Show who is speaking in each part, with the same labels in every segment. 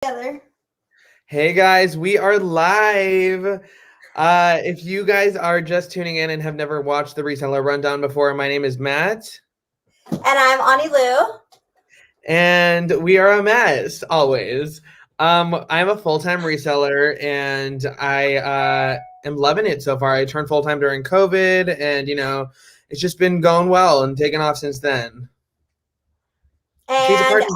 Speaker 1: Together.
Speaker 2: Hey guys, we are live. If you guys are just tuning in and have never watched the Reseller Rundown before, my name is Matt.
Speaker 1: And I'm Anylu.
Speaker 2: And we are a mess, always. I'm a full-time reseller and I am loving it so far. I turned full-time during COVID and, it's just been going well and taken off since then. She's a
Speaker 1: And
Speaker 2: part-time.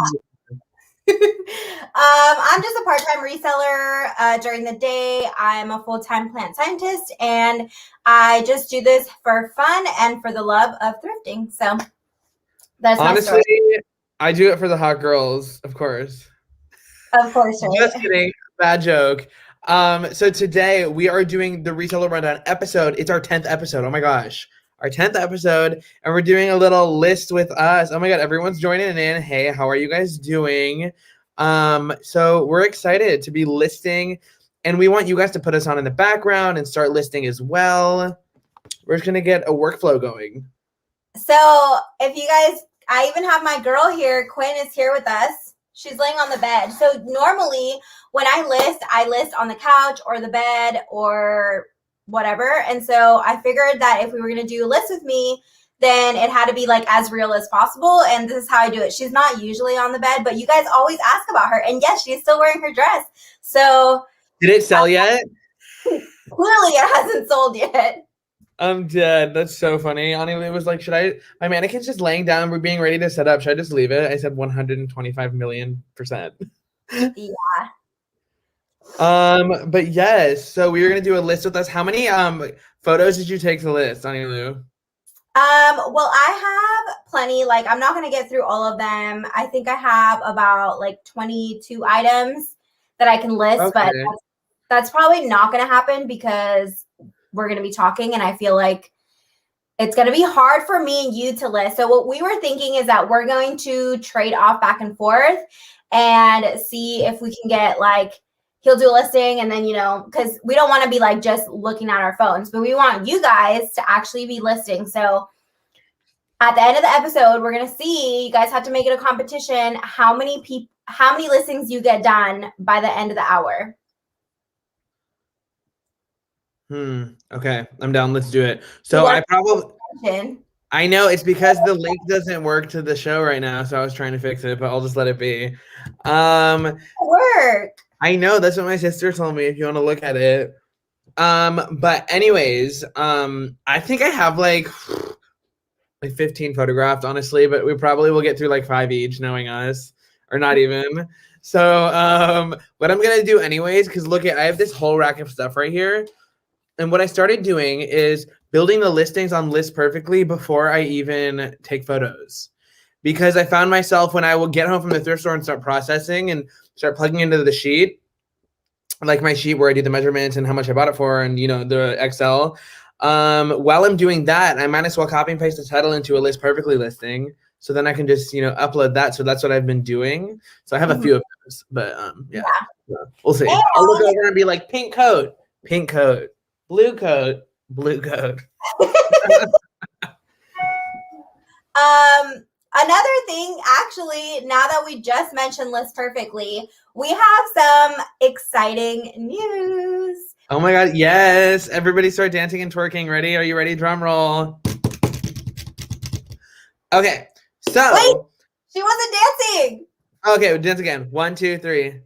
Speaker 1: I'm just a part-time reseller. During the day, I'm a full-time plant scientist, and I just do this for fun and for the love of thrifting. So that's
Speaker 2: Honestly,
Speaker 1: my story.
Speaker 2: I do it for the hot girls, of course.
Speaker 1: Of course, right?
Speaker 2: Just kidding. Bad joke. So today we are doing the Reseller Rundown episode. It's our 10th episode. Oh my gosh. Our 10th episode. And we're doing a little list with us. Oh my God. Everyone's joining in. Hey, how are you guys doing? So we're excited to be listing. And we want you guys to put us on in the background and start listing as well. We're just going to get a workflow going.
Speaker 1: So if you guys, I even have my girl here. Quinn is here with us. She's laying on the bed. So normally when I list on the couch or the bed or whatever. And so I figured that if we were going to do a list with me, then it had to be like as real as possible. And this is how I do it. She's not usually on the bed, but you guys always ask about her. And yes, she's still wearing her dress. So
Speaker 2: did it sell yet?
Speaker 1: Clearly it hasn't sold yet.
Speaker 2: I'm dead. That's so funny. Anylu was like, my mannequin's just laying down. We're being ready to set up. Should I just leave it? I said 125 million%.
Speaker 1: Yeah.
Speaker 2: But yes, so we were going to do a list with us. How many photos did you take to the list, Anylu?
Speaker 1: Well, I have plenty. Like, I'm not going to get through all of them. I think I have about like 22 items that I can list, but that's probably not going to happen because we're going to be talking and I feel like it's going to be hard for me and you to list. So what we were thinking is that we're going to trade off back and forth and see if we can get like, he'll do a listing and then, because we don't want to be like just looking at our phones, but we want you guys to actually be listing. So at the end of the episode, we're going to see, you guys have to make it a competition, how many listings you get done by the end of the hour.
Speaker 2: Okay, I'm down. Let's do it. So I know it's because the link doesn't work to the show right now, so I was trying to fix it, but I'll just let it be.
Speaker 1: Work.
Speaker 2: I know, that's what my sister told me if you want to look at it. But anyways, I think I have like 15 photographed, honestly, but we probably will get through like 5 each, knowing us, or not even. So what I'm gonna do anyways, because look at, I have this whole rack of stuff right here. And what I started doing is building the listings on List Perfectly before I even take photos. Because I found myself when I will get home from the thrift store and start processing and start plugging into the sheet, like my sheet where I do the measurements and how much I bought it for and, the Excel. While I'm doing that, I might as well copy and paste the title into a List Perfectly listing. So then I can just, upload that. So that's what I've been doing. So I have a few of those, but yeah. We'll see. I'll look over and be like, pink coat, blue coat.
Speaker 1: Another thing, actually, now that we just mentioned List Perfectly, we have some exciting news.
Speaker 2: Oh my God, yes. Everybody start dancing and twerking. Ready? Are you ready? Drum roll. Okay, so.
Speaker 1: Wait, she wasn't dancing.
Speaker 2: Okay, we'll dance again. 1, 2, 3.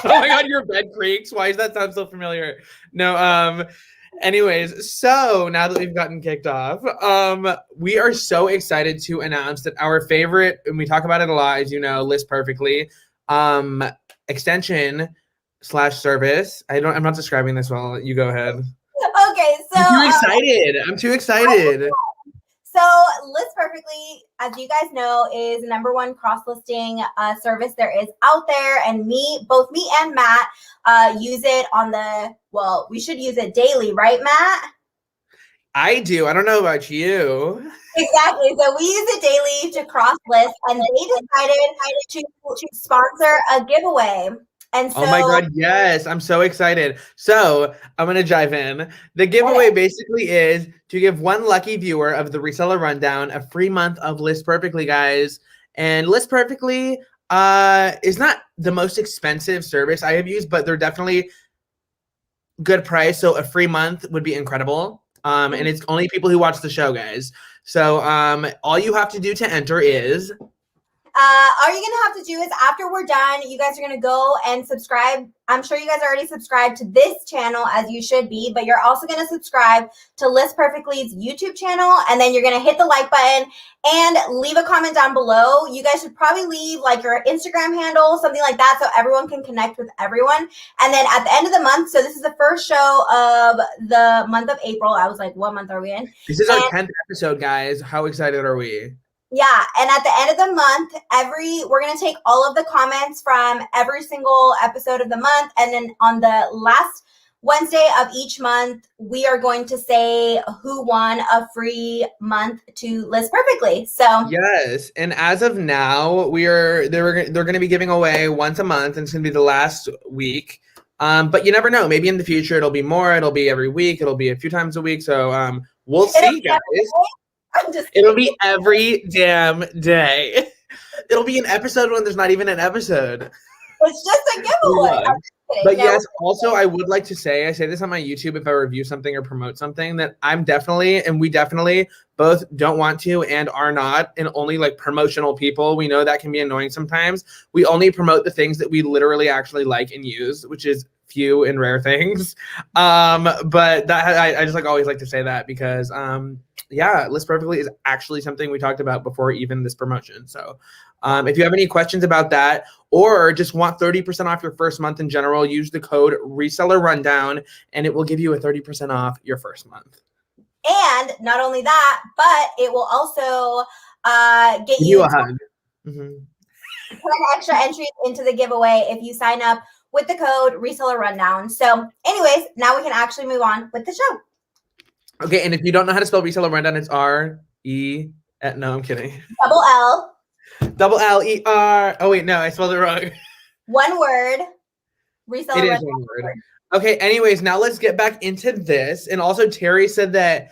Speaker 2: Oh my God, your bed creaks. Why does that sound so familiar? No, anyways, so now that we've gotten kicked off, we are so excited to announce that our favorite, and we talk about it a lot, as you know, List Perfectly, extension / service. I'm not describing this well. You go ahead.
Speaker 1: Okay, so
Speaker 2: I'm too excited.
Speaker 1: So List Perfectly, as you guys know, is the #1 cross-listing service there is out there. And both me and Matt use it we should use it daily, right, Matt?
Speaker 2: I do. I don't know about you.
Speaker 1: Exactly. So we use it daily to cross-list, and they decided to sponsor a giveaway. And so,
Speaker 2: oh my God, yes. I'm so excited. So I'm going to dive in. The giveaway basically is to give one lucky viewer of the Reseller Rundown a free month of List Perfectly, guys. And List Perfectly, It's not the most expensive service I have used, but they're definitely good price. So a free month would be incredible. And it's only people who watch the show, guys. So all you have to do to enter is
Speaker 1: all you're gonna have to do is after we're done, you guys are gonna go and subscribe. I'm sure you guys already subscribed to this channel, as you should be, but you're also gonna subscribe to List Perfectly's YouTube channel, and then you're gonna hit the like button and leave a comment down below. You guys should probably leave like your Instagram handle, something like that, so everyone can connect with everyone. And then at the end of the month, so this is the first show of the month of April. I was like, what month are we in?
Speaker 2: This is our 10th episode, guys. How excited are we?
Speaker 1: Yeah, and at the end of the month, we're going to take all of the comments from every single episode of the month, and then on the last Wednesday of each month, we are going to say who won a free month to List Perfectly. So
Speaker 2: yes, and as of now, they're going to be giving away once a month, and it's going to be the last week. But you never know. Maybe in the future it'll be more. It'll be every week. It'll be a few times a week. So we'll see, guys. It'll be every damn day. It'll be an episode when there's not even an episode.
Speaker 1: It's just a giveaway.
Speaker 2: But yes, also I would like to say, I say this on my YouTube if I review something or promote something, that we definitely both don't want to and are not, and only like promotional people. We know that can be annoying sometimes. We only promote the things that we literally actually like and use, which is few and rare things. But that I just like always like to say that because yeah, List Perfectly is actually something we talked about before even this promotion. So if you have any questions about that or just want 30% off your first month in general, use the code Reseller Rundown and it will give you a 30% off your first month.
Speaker 1: And not only that, but it will also get
Speaker 2: you a hug. Mm-hmm.
Speaker 1: Extra entries into the giveaway if you sign up with the code Reseller Rundown. So anyways, now we can actually move on with the show.
Speaker 2: Okay, and if you don't know how to spell Reseller Rundown, it's R-E... No, I'm kidding.
Speaker 1: Double L.
Speaker 2: Double L-E-R. Oh, wait, no, I spelled it wrong.
Speaker 1: One word. Reseller Rundown.
Speaker 2: It is one word. Okay, anyways, now let's get back into this. And also, Terry said that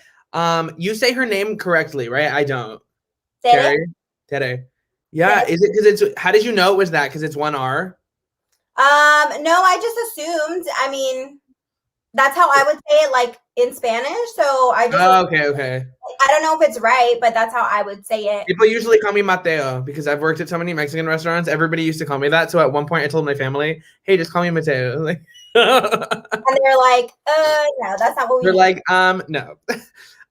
Speaker 2: you say her name correctly, right? I don't.
Speaker 1: Terry?
Speaker 2: Terry. Yeah, is it because it's... How did you know it was that? Because it's one R?
Speaker 1: No, I just assumed. I mean, that's how I would say it, like in Spanish. So I just.
Speaker 2: Oh, okay.
Speaker 1: I don't know if it's right, but that's how I would say it.
Speaker 2: People usually call me Mateo because I've worked at so many Mexican restaurants. Everybody used to call me that. So at one point, I told my family, "Hey, just call me Mateo." Like,
Speaker 1: and they're like, "No, that's not what we."
Speaker 2: They're like, no.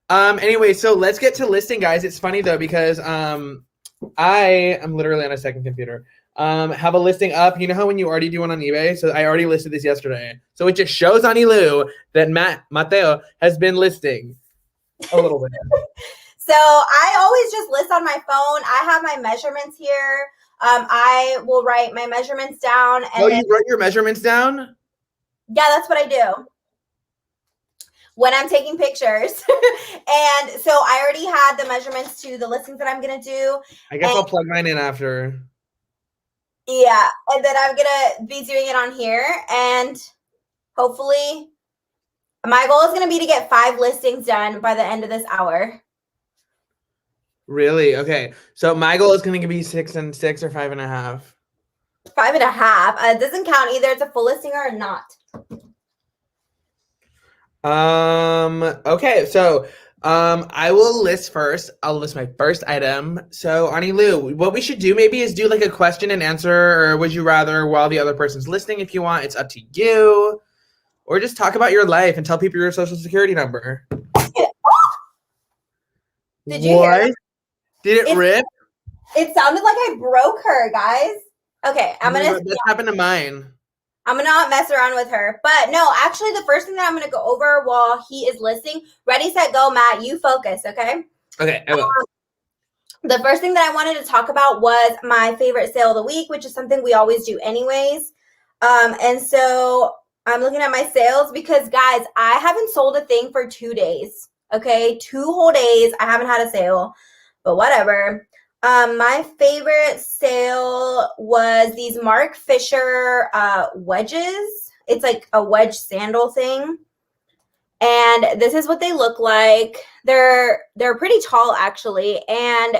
Speaker 2: Anyway, so let's get to listing, guys. It's funny though because I am literally on a second computer. Have a listing up. You know how when you already do one on eBay? So I already listed this yesterday. So it just shows on Anylu that Mateo has been listing a little bit.
Speaker 1: So I always just list on my phone. I have my measurements here. I will write my measurements down. And
Speaker 2: you wrote your measurements down?
Speaker 1: Yeah, that's what I do when I'm taking pictures. And so I already had the measurements to the listings that I'm going to do.
Speaker 2: I guess I'll plug mine in after.
Speaker 1: Yeah, and then I'm gonna be doing it on here, and hopefully, my goal is gonna be to get 5 listings done by the end of this hour.
Speaker 2: Really? Okay. So my goal is gonna be 6 and 6 or 5.5.
Speaker 1: 5.5. It doesn't count either. It's a full listing or not.
Speaker 2: Okay. So I will list first. I'll list my first item. So, Anylu, what we should do maybe is do like a question and answer, or would you rather while the other person's listing if you want? It's up to you. Or just talk about your life and tell people your social security number.
Speaker 1: Did you hear that?
Speaker 2: Did it rip?
Speaker 1: It sounded like I broke her, guys. Okay,
Speaker 2: That happened to mine.
Speaker 1: I'm going to not mess around with her. But no, actually, the first thing that I'm going to go over while he is listing, ready, set, go, Matt, you focus, okay?
Speaker 2: Okay, I will.
Speaker 1: The first thing that I wanted to talk about was my favorite sale of the week, which is something we always do anyways. And so I'm looking at my sales because, guys, I haven't sold a thing for 2 days, okay? 2 whole days. I haven't had a sale, but whatever. My favorite sale was these Mark Fisher wedges. It's like a wedge sandal thing. And this is what they look like. They're pretty tall, actually. And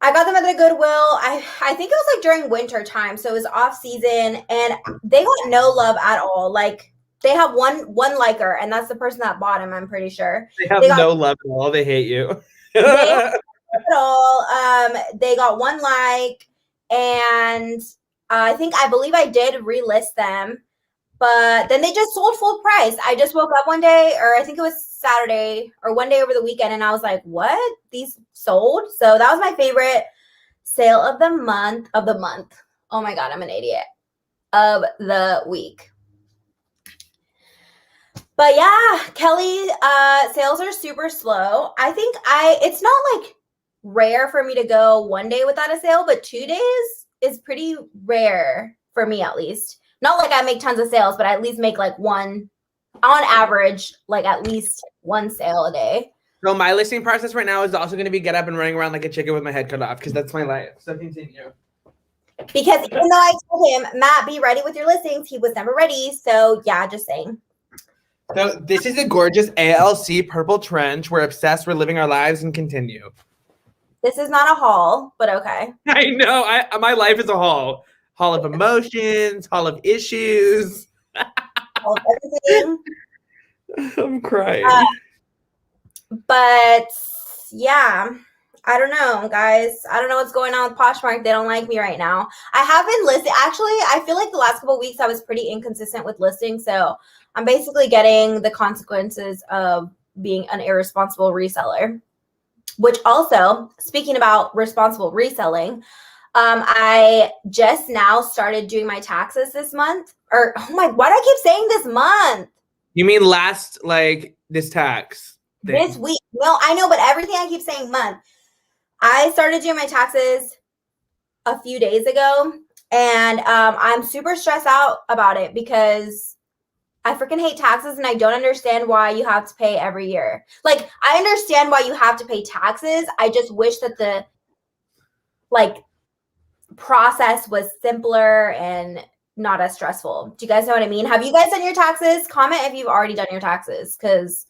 Speaker 1: I got them at the Goodwill. I think it was like during winter time, so it was off season, and they got no love at all. Like they have one liker, and that's the person that bought them. I'm pretty sure
Speaker 2: they have no love at all. They hate you.
Speaker 1: They have at all. They got one like, and I believe I did relist them, but then they just sold full price. I just woke up one day, or I think it was Saturday, or one day over the weekend, and I was like, "What? These sold?" So that was my favorite sale of the month. Oh my god, I'm an idiot. Of the week. But yeah, Kelly, sales are super slow. I think it's not like rare for me to go one day without a sale, but 2 days is pretty rare for me, at least. Not like I make tons of sales, but I at least make like one, on average, like at least one sale a day.
Speaker 2: So my listing process right now is also going to be get up and running around like a chicken with my head cut off, because that's my life. So continue.
Speaker 1: Because even though I told him, Matt, be ready with your listings, he was never ready. So yeah, just saying.
Speaker 2: So this is a gorgeous ALC purple trench. We're obsessed. We're living our lives and continue.
Speaker 1: This is not a haul, but okay.
Speaker 2: I know. My life is a haul. Haul of emotions, haul of issues.
Speaker 1: Haul of everything.
Speaker 2: I'm crying.
Speaker 1: But yeah, I don't know, guys. I don't know what's going on with Poshmark. They don't like me right now. I have been listing. Actually, I feel like the last couple of weeks I was pretty inconsistent with listing. So I'm basically getting the consequences of being an irresponsible reseller. Which also, speaking about responsible reselling, I just now started doing my taxes this month. Or, why do I keep saying this month?
Speaker 2: You mean this tax thing?
Speaker 1: This week. No, I know, but everything I keep saying month. I started doing my taxes a few days ago, and I'm super stressed out about it because I freaking hate taxes, and I don't understand why you have to pay every year. Like, I understand why you have to pay taxes. I just wish that the process was simpler and not as stressful. Do you guys know what I mean? Have you guys done your taxes? Comment if you've already done your taxes, because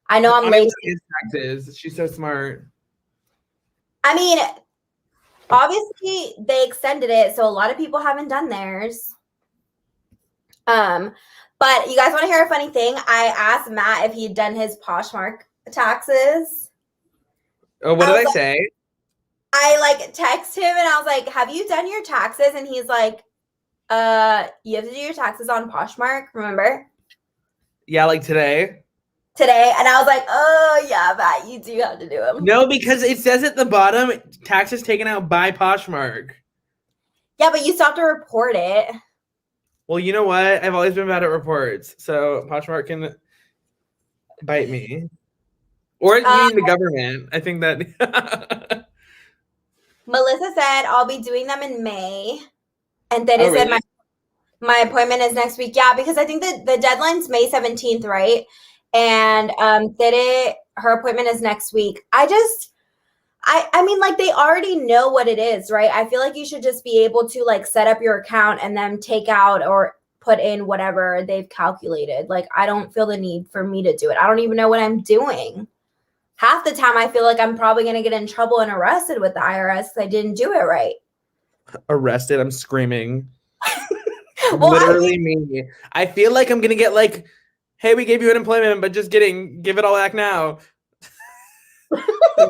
Speaker 1: I know I'm lazy.
Speaker 2: Taxes. She's so smart.
Speaker 1: I mean, obviously they extended it, so a lot of people haven't done theirs. But you guys want to hear a funny thing? I asked Matt if he'd done his Poshmark taxes.
Speaker 2: Oh, what did I say?
Speaker 1: I text him and I was like, "Have you done your taxes?" And he's like, you have to do your taxes on Poshmark, remember?"
Speaker 2: Yeah, like today.
Speaker 1: Today. And I was like, "Oh yeah, Matt, you do have to do them."
Speaker 2: No, because it says at the bottom, taxes taken out by Poshmark.
Speaker 1: Yeah, but you still have to report it.
Speaker 2: Well, you know what? I've always been bad at reports, so Poshmark can bite me. Or you mean the government. I think that...
Speaker 1: Melissa said, "I'll be doing them in May." And then it said my appointment is next week. Yeah, because I think that the deadline's May 17th, right? And her appointment is next week. I mean, they already know what it is, right? I feel like you should just be able to set up your account and then take out or put in whatever they've calculated. I don't feel the need for me to do it. I don't even know what I'm doing. Half the time I feel like I'm probably going to get in trouble and arrested with the IRS because I didn't do it right.
Speaker 2: Arrested? I'm screaming. Well, literally me. I feel like I'm going to get "Hey, we gave you unemployment, but just kidding. Give it all back now."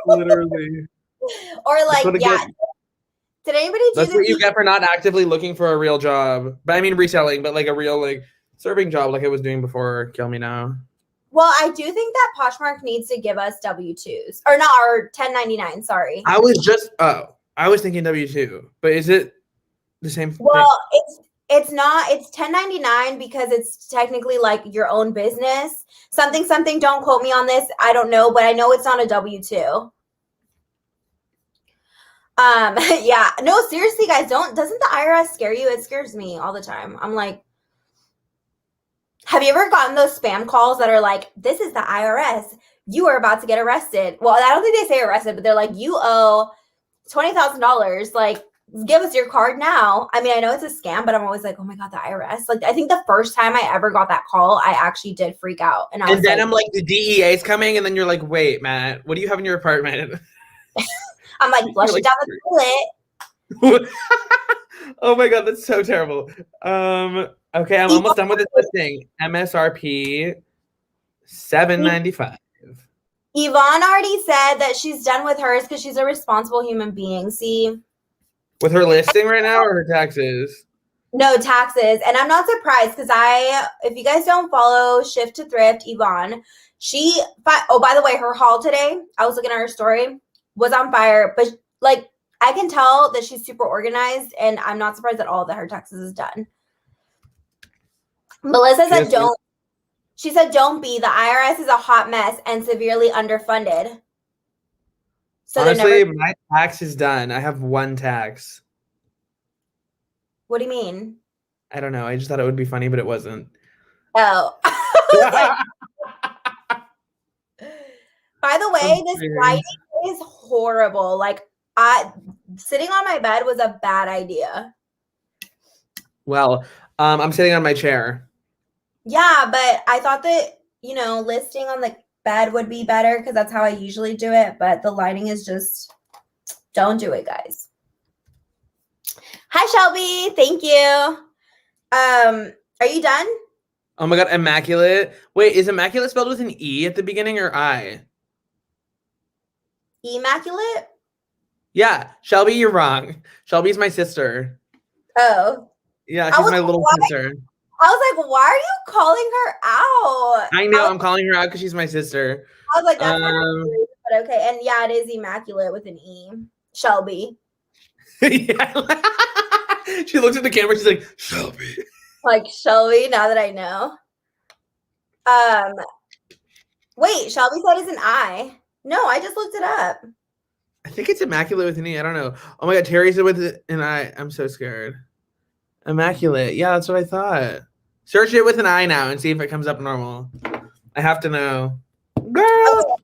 Speaker 2: Literally.
Speaker 1: Or yeah. Did anybody do
Speaker 2: That's what you get for not actively looking for a real job. But I mean reselling, but a real serving job like I was doing before. Kill me now.
Speaker 1: Well, I do think that Poshmark needs to give us W-2s. Or not, or 1099, sorry.
Speaker 2: I was thinking W-2. But is it the same thing?
Speaker 1: Well, it's not. It's 1099 because it's technically your own business. Something, don't quote me on this. I don't know, but I know it's not a W-2. Yeah. No, seriously, guys, doesn't the IRS scare you? It scares me all the time. I'm like, have you ever gotten those spam calls that are like, "This is the IRS. You are about to get arrested." Well, I don't think they say arrested, but they're like, "You owe $20,000. Give us your card now." I mean, I know it's a scam, but I'm always like, "Oh my God, the IRS." I think the first time I ever got that call, I actually did freak out. And then
Speaker 2: I'm like, the DEA is coming. And then you're like, "Wait, Matt, what do you have in your apartment?"
Speaker 1: I'm like, flush it down the toilet.
Speaker 2: Oh my god, that's so terrible. Okay, I'm almost done with this listing. MSRP $7.95.
Speaker 1: Yvonne already said that she's done with hers because she's a responsible human being. See?
Speaker 2: With her listing right now or her taxes?
Speaker 1: No, taxes. And I'm not surprised because if you guys don't follow Shift to Thrift, Yvonne, by the way, her haul today, I was looking at her story, was on fire. But like, I can tell that she's super organized, and I'm not surprised at all that her taxes is done. Melissa said, she said, don't be. The IRS is a hot mess and severely underfunded. So
Speaker 2: honestly, my tax is done. I have one tax.
Speaker 1: What do you mean?
Speaker 2: I don't know. I just thought it would be funny, but it wasn't.
Speaker 1: Oh. By the way, this lighting is horrible. Like, sitting on my bed was a bad idea.
Speaker 2: Well, I'm sitting on my chair.
Speaker 1: Yeah, but I thought that, listing on the bed would be better because that's how I usually do it. But the lighting is just, don't do it, guys. Hi, Shelby. Thank you. Are you done?
Speaker 2: Oh my god, immaculate. Wait, is immaculate spelled with an E at the beginning or I?
Speaker 1: Immaculate?
Speaker 2: Yeah, Shelby, you're wrong. Shelby's my sister.
Speaker 1: Oh.
Speaker 2: Yeah, she's my little sister.
Speaker 1: I was like, why are you calling her out?
Speaker 2: I know, I'm calling her out because she's my sister.
Speaker 1: I was like, that's not weird, but okay. And yeah, it is immaculate with an E. Shelby.
Speaker 2: Yeah. She looks at the camera, she's like, Shelby.
Speaker 1: Like, Shelby, now that I know. Wait, Shelby said it's an I. No, I just looked it up.
Speaker 2: I think it's immaculate with an E. I don't know. Oh my god, Terry said with an I. I'm so scared. Immaculate. Yeah, that's what I thought. Search it with an I now and see if it comes up normal. I have to know. Girl.
Speaker 1: Okay.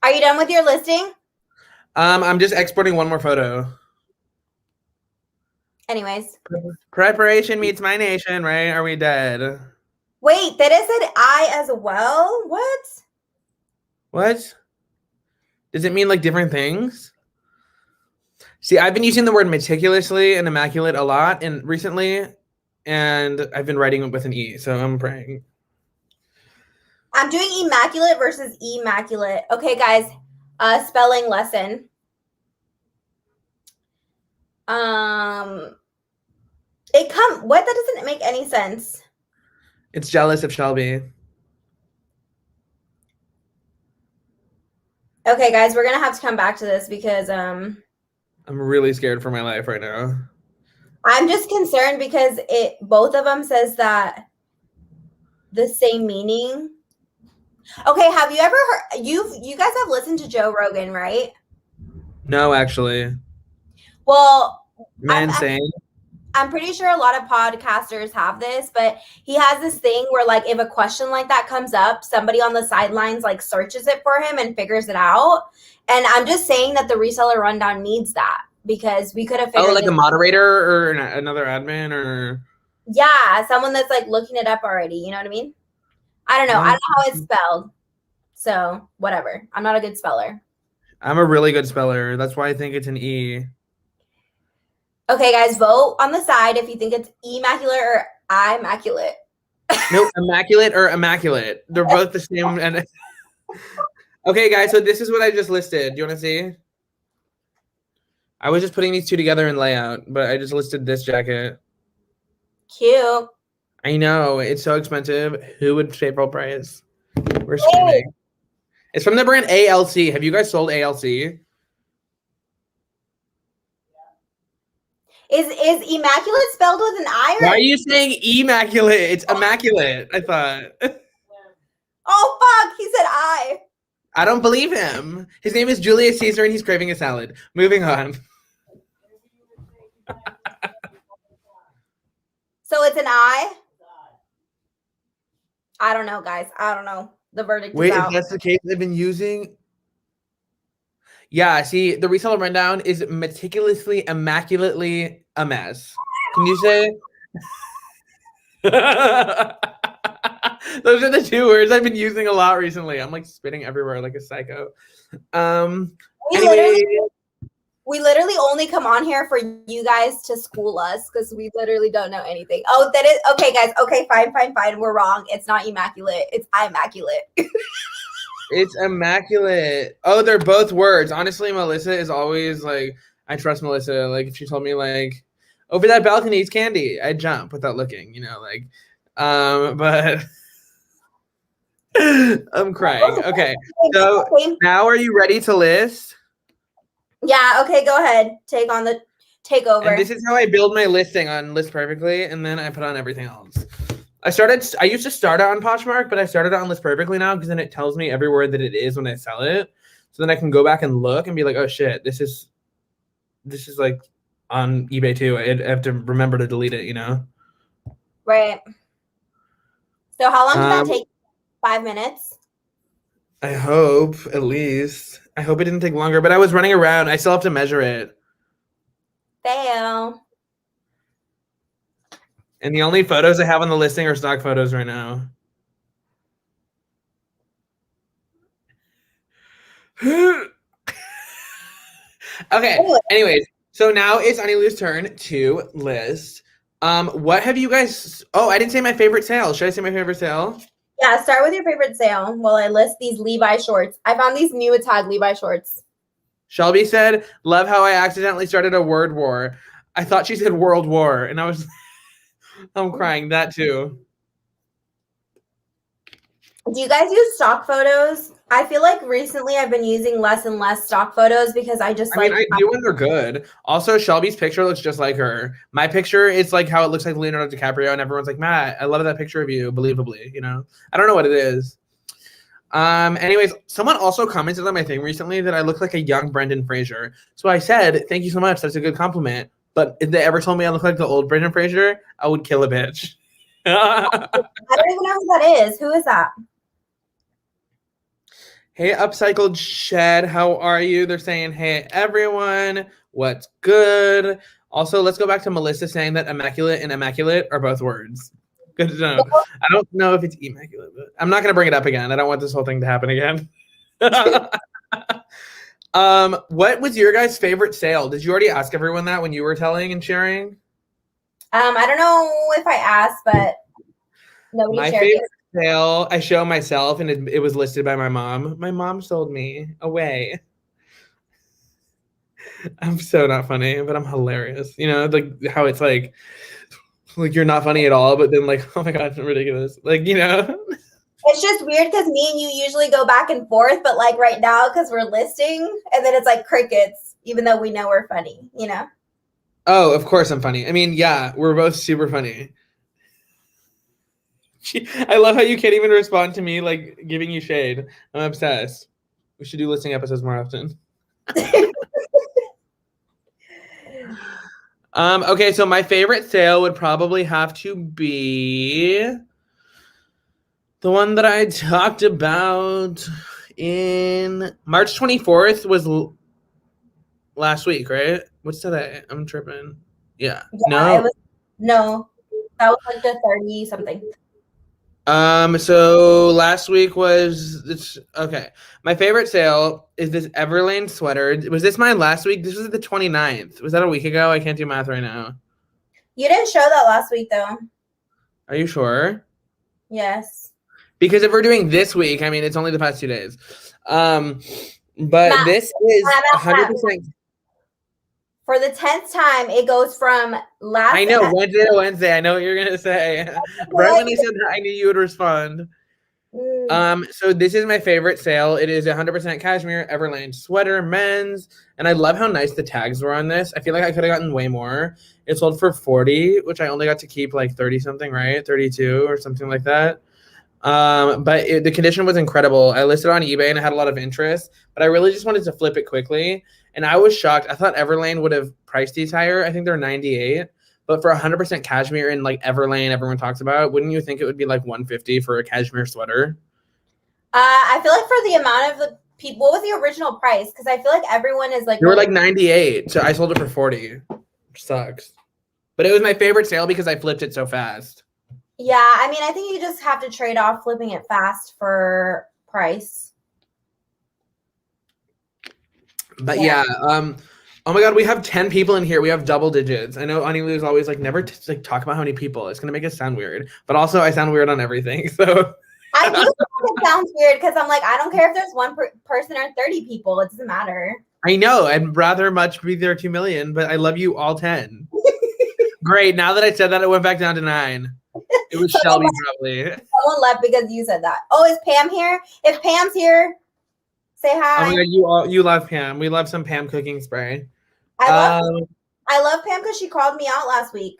Speaker 1: Are you done with your listing?
Speaker 2: I'm just exporting one more photo.
Speaker 1: Anyways.
Speaker 2: Preparation meets my nation, right? Are we dead?
Speaker 1: Wait, that is an I as well? What?
Speaker 2: What? Does it mean like different things? See, I've been using the word meticulously and immaculate a lot recently, and I've been writing it with an E, so I'm praying.
Speaker 1: I'm doing immaculate versus immaculate. Okay, guys, spelling lesson. What? That doesn't make any sense.
Speaker 2: It's jealous of Shelby.
Speaker 1: Okay, guys, we're gonna have to come back to this because
Speaker 2: I'm really scared for my life right now.
Speaker 1: I'm just concerned because both of them says that the same meaning. Okay, have you ever heard you guys have listened to Joe Rogan, right?
Speaker 2: No, actually.
Speaker 1: Well,
Speaker 2: insane.
Speaker 1: I'm pretty sure a lot of podcasters have this, but he has this thing where, like, if a question like that comes up, somebody on the sidelines, like, searches it for him and figures it out. And I'm just saying that the Reseller Rundown needs that because we could have figured
Speaker 2: like a moderator or another admin or...
Speaker 1: Yeah, someone that's, like, looking it up already. You know what I mean? I don't know. I don't know how it's spelled. So, whatever. I'm not a good speller.
Speaker 2: I'm a really good speller. That's why I think it's an E.
Speaker 1: Okay, guys, vote on the side if you think it's immaculate or immaculate.
Speaker 2: No, immaculate or immaculate. They're both the same. And okay, guys, so this is what I just listed. Do you want to see? I was just putting these two together in layout, but I just listed this jacket.
Speaker 1: Cute.
Speaker 2: I know. It's so expensive. Who would pay full price? We're screaming. It's from the brand ALC. Have you guys sold ALC?
Speaker 1: Is immaculate spelled with an I?
Speaker 2: Why are you saying immaculate? It's immaculate, I thought.
Speaker 1: Oh, fuck. He said I.
Speaker 2: I don't believe him. His name is Julius Caesar, and he's craving a salad. Moving on.
Speaker 1: So it's an I? I don't know, guys. I don't know. The verdict is out.
Speaker 2: Wait, if that's the case, they've been using... Yeah, see, the Reseller Rundown is meticulously, immaculately a mess. Can you say? Those are the two words I've been using a lot recently. I'm like spitting everywhere like a psycho. Anyway,
Speaker 1: We literally only come on here for you guys to school us because we literally don't know anything. Oh, that is okay, guys. Okay, fine. We're wrong. It's not immaculate. It's immaculate.
Speaker 2: It's immaculate. Oh, they're both words. Honestly, Melissa is always like, I trust Melissa. Like, if she told me like, over that balcony is candy, I'd jump without looking. You know, like, but I'm crying. Okay, so now are you ready to list?
Speaker 1: Yeah. Okay. Go ahead. Take over.
Speaker 2: And this is how I build my listing on List Perfectly, and then I put on everything else. I used to start out on Poshmark, but I started out on List Perfectly now because then it tells me every word that it is when I sell it. So then I can go back and look and be like, oh shit, this is like on eBay too. I have to remember to delete it, you know?
Speaker 1: Right. So how long did that take? 5 minutes?
Speaker 2: I hope, at least. I hope it didn't take longer, but I was running around. I still have to measure it.
Speaker 1: Fail.
Speaker 2: And the only photos I have on the listing are stock photos right now. Okay. Anyways, so now it's Anylu's turn to list. What have you guys? Oh, I didn't say my favorite sale. Should I say my favorite sale?
Speaker 1: Yeah, start with your favorite sale while I list these Levi shorts. I found these new tag Levi shorts.
Speaker 2: Shelby said, "Love how I accidentally started a word war. I thought she said World War, and I was, I'm crying. That too."
Speaker 1: Do you guys use stock photos? I feel like recently I've been using less and less stock photos because I mean,
Speaker 2: I do when they're good. Also, Shelby's picture looks just like her. My picture, it's like how it looks like Leonardo DiCaprio, and everyone's like, Matt, I love that picture of you, believably, you know? I don't know what it is. Anyways, someone also commented on my thing recently that I look like a young Brendan Fraser. So I said, thank you so much. That's a good compliment. But if they ever told me I look like the old Brendan Fraser, I would kill a bitch.
Speaker 1: I don't even know who that is. Who is that?
Speaker 2: Hey, Upcycled Shed, how are you? They're saying, hey, everyone, what's good? Also, let's go back to Melissa saying that immaculate and immaculate are both words. Good to know. I don't know if it's immaculate, but I'm not going to bring it up again. I don't want this whole thing to happen again. What was your guys' favorite sale? Did you already ask everyone that when you were telling and sharing?
Speaker 1: I don't know if I asked, but nobody
Speaker 2: My
Speaker 1: shared
Speaker 2: favorite sale, I show myself, and it was listed by my mom. My mom sold me away. I'm so not funny, but I'm hilarious. You know, like how it's like you're not funny at all, but then like, oh my god, ridiculous. Like, you know.
Speaker 1: It's just weird because me and you usually go back and forth, but like right now, because we're listing, and then it's like crickets, even though we know we're funny, you know?
Speaker 2: Oh, of course I'm funny. I mean, yeah, we're both super funny. I love how you can't even respond to me like giving you shade. I'm obsessed. We should do listing episodes more often. Okay, so my favorite sale would probably have to be the one that I talked about in March 24th was last week, right? What's today? I'm tripping. Yeah. No.
Speaker 1: That was like the 30 something.
Speaker 2: So last week was this. Okay. My favorite sale is this Everlane sweater. Was this mine last week? This was the 29th. Was that a week ago? I can't do math right now.
Speaker 1: You didn't show that last week though.
Speaker 2: Are you sure?
Speaker 1: Yes.
Speaker 2: Because if we're doing this week, I mean, it's only the past 2 days. But this is 100%.
Speaker 1: For the 10th time, it goes from last.
Speaker 2: I know, Wednesday to Wednesday. I know what you're going to say. Right when I said that, I knew you would respond. So this is my favorite sale. It is 100% cashmere Everlane sweater, men's, and I love how nice the tags were on this. I feel like I could have gotten way more. It sold for $40, which I only got to keep like 30 something, right? 32 or something like that. But the condition was incredible. I listed on eBay and I had a lot of interest, but I really just wanted to flip it quickly. And I was shocked. I thought Everlane would have priced these higher. I think they're 98, but for 100% cashmere and like Everlane, everyone talks about, wouldn't you think it would be like 150 for a cashmere sweater?
Speaker 1: I feel like for the amount of the people, what was the original price? Because I feel like everyone is like.
Speaker 2: They were like 98, so I sold it for 40. Which sucks. But it was my favorite sale because I flipped it so fast.
Speaker 1: Yeah, I mean, I think you just have to trade off flipping it fast for price.
Speaker 2: But yeah, oh Oh my god, we have 10 people in here. We have double digits. I know Anylu is always like never like talk about how many people. It's gonna make us sound weird. But also I sound weird on everything. So
Speaker 1: I do think it sounds weird because I'm like, I don't care if there's one person or 30 people. It doesn't matter.
Speaker 2: I know. I'd rather much be there 2 million, but I love you all 10. Great. Now that I said that, it went back down to 9. It was Shelby probably.
Speaker 1: Someone left because you said that. Oh, is Pam here? If Pam's here, say hi.
Speaker 2: Oh my god, you love Pam. We love some Pam cooking spray.
Speaker 1: I love Pam because she called me out last week.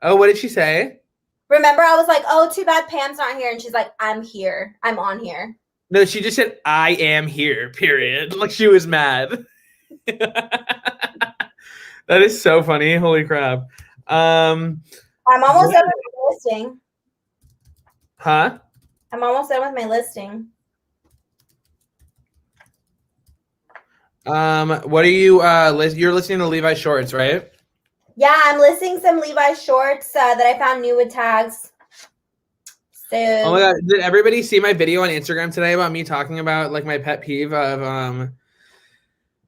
Speaker 2: Oh, what did she say?
Speaker 1: Remember, I was like, oh, too bad Pam's not here. And she's like, I'm here. I'm on here.
Speaker 2: No, she just said, I am here, period. Like she was mad. That is so funny. Holy crap.
Speaker 1: I'm almost done with my listing.
Speaker 2: Huh?
Speaker 1: I'm almost done with my listing.
Speaker 2: What are you you're listening to Levi Shorts, right?
Speaker 1: Yeah, I'm listing some Levi shorts that I found new with tags. So
Speaker 2: oh my god, did everybody see my video on Instagram today about me talking about like my pet peeve of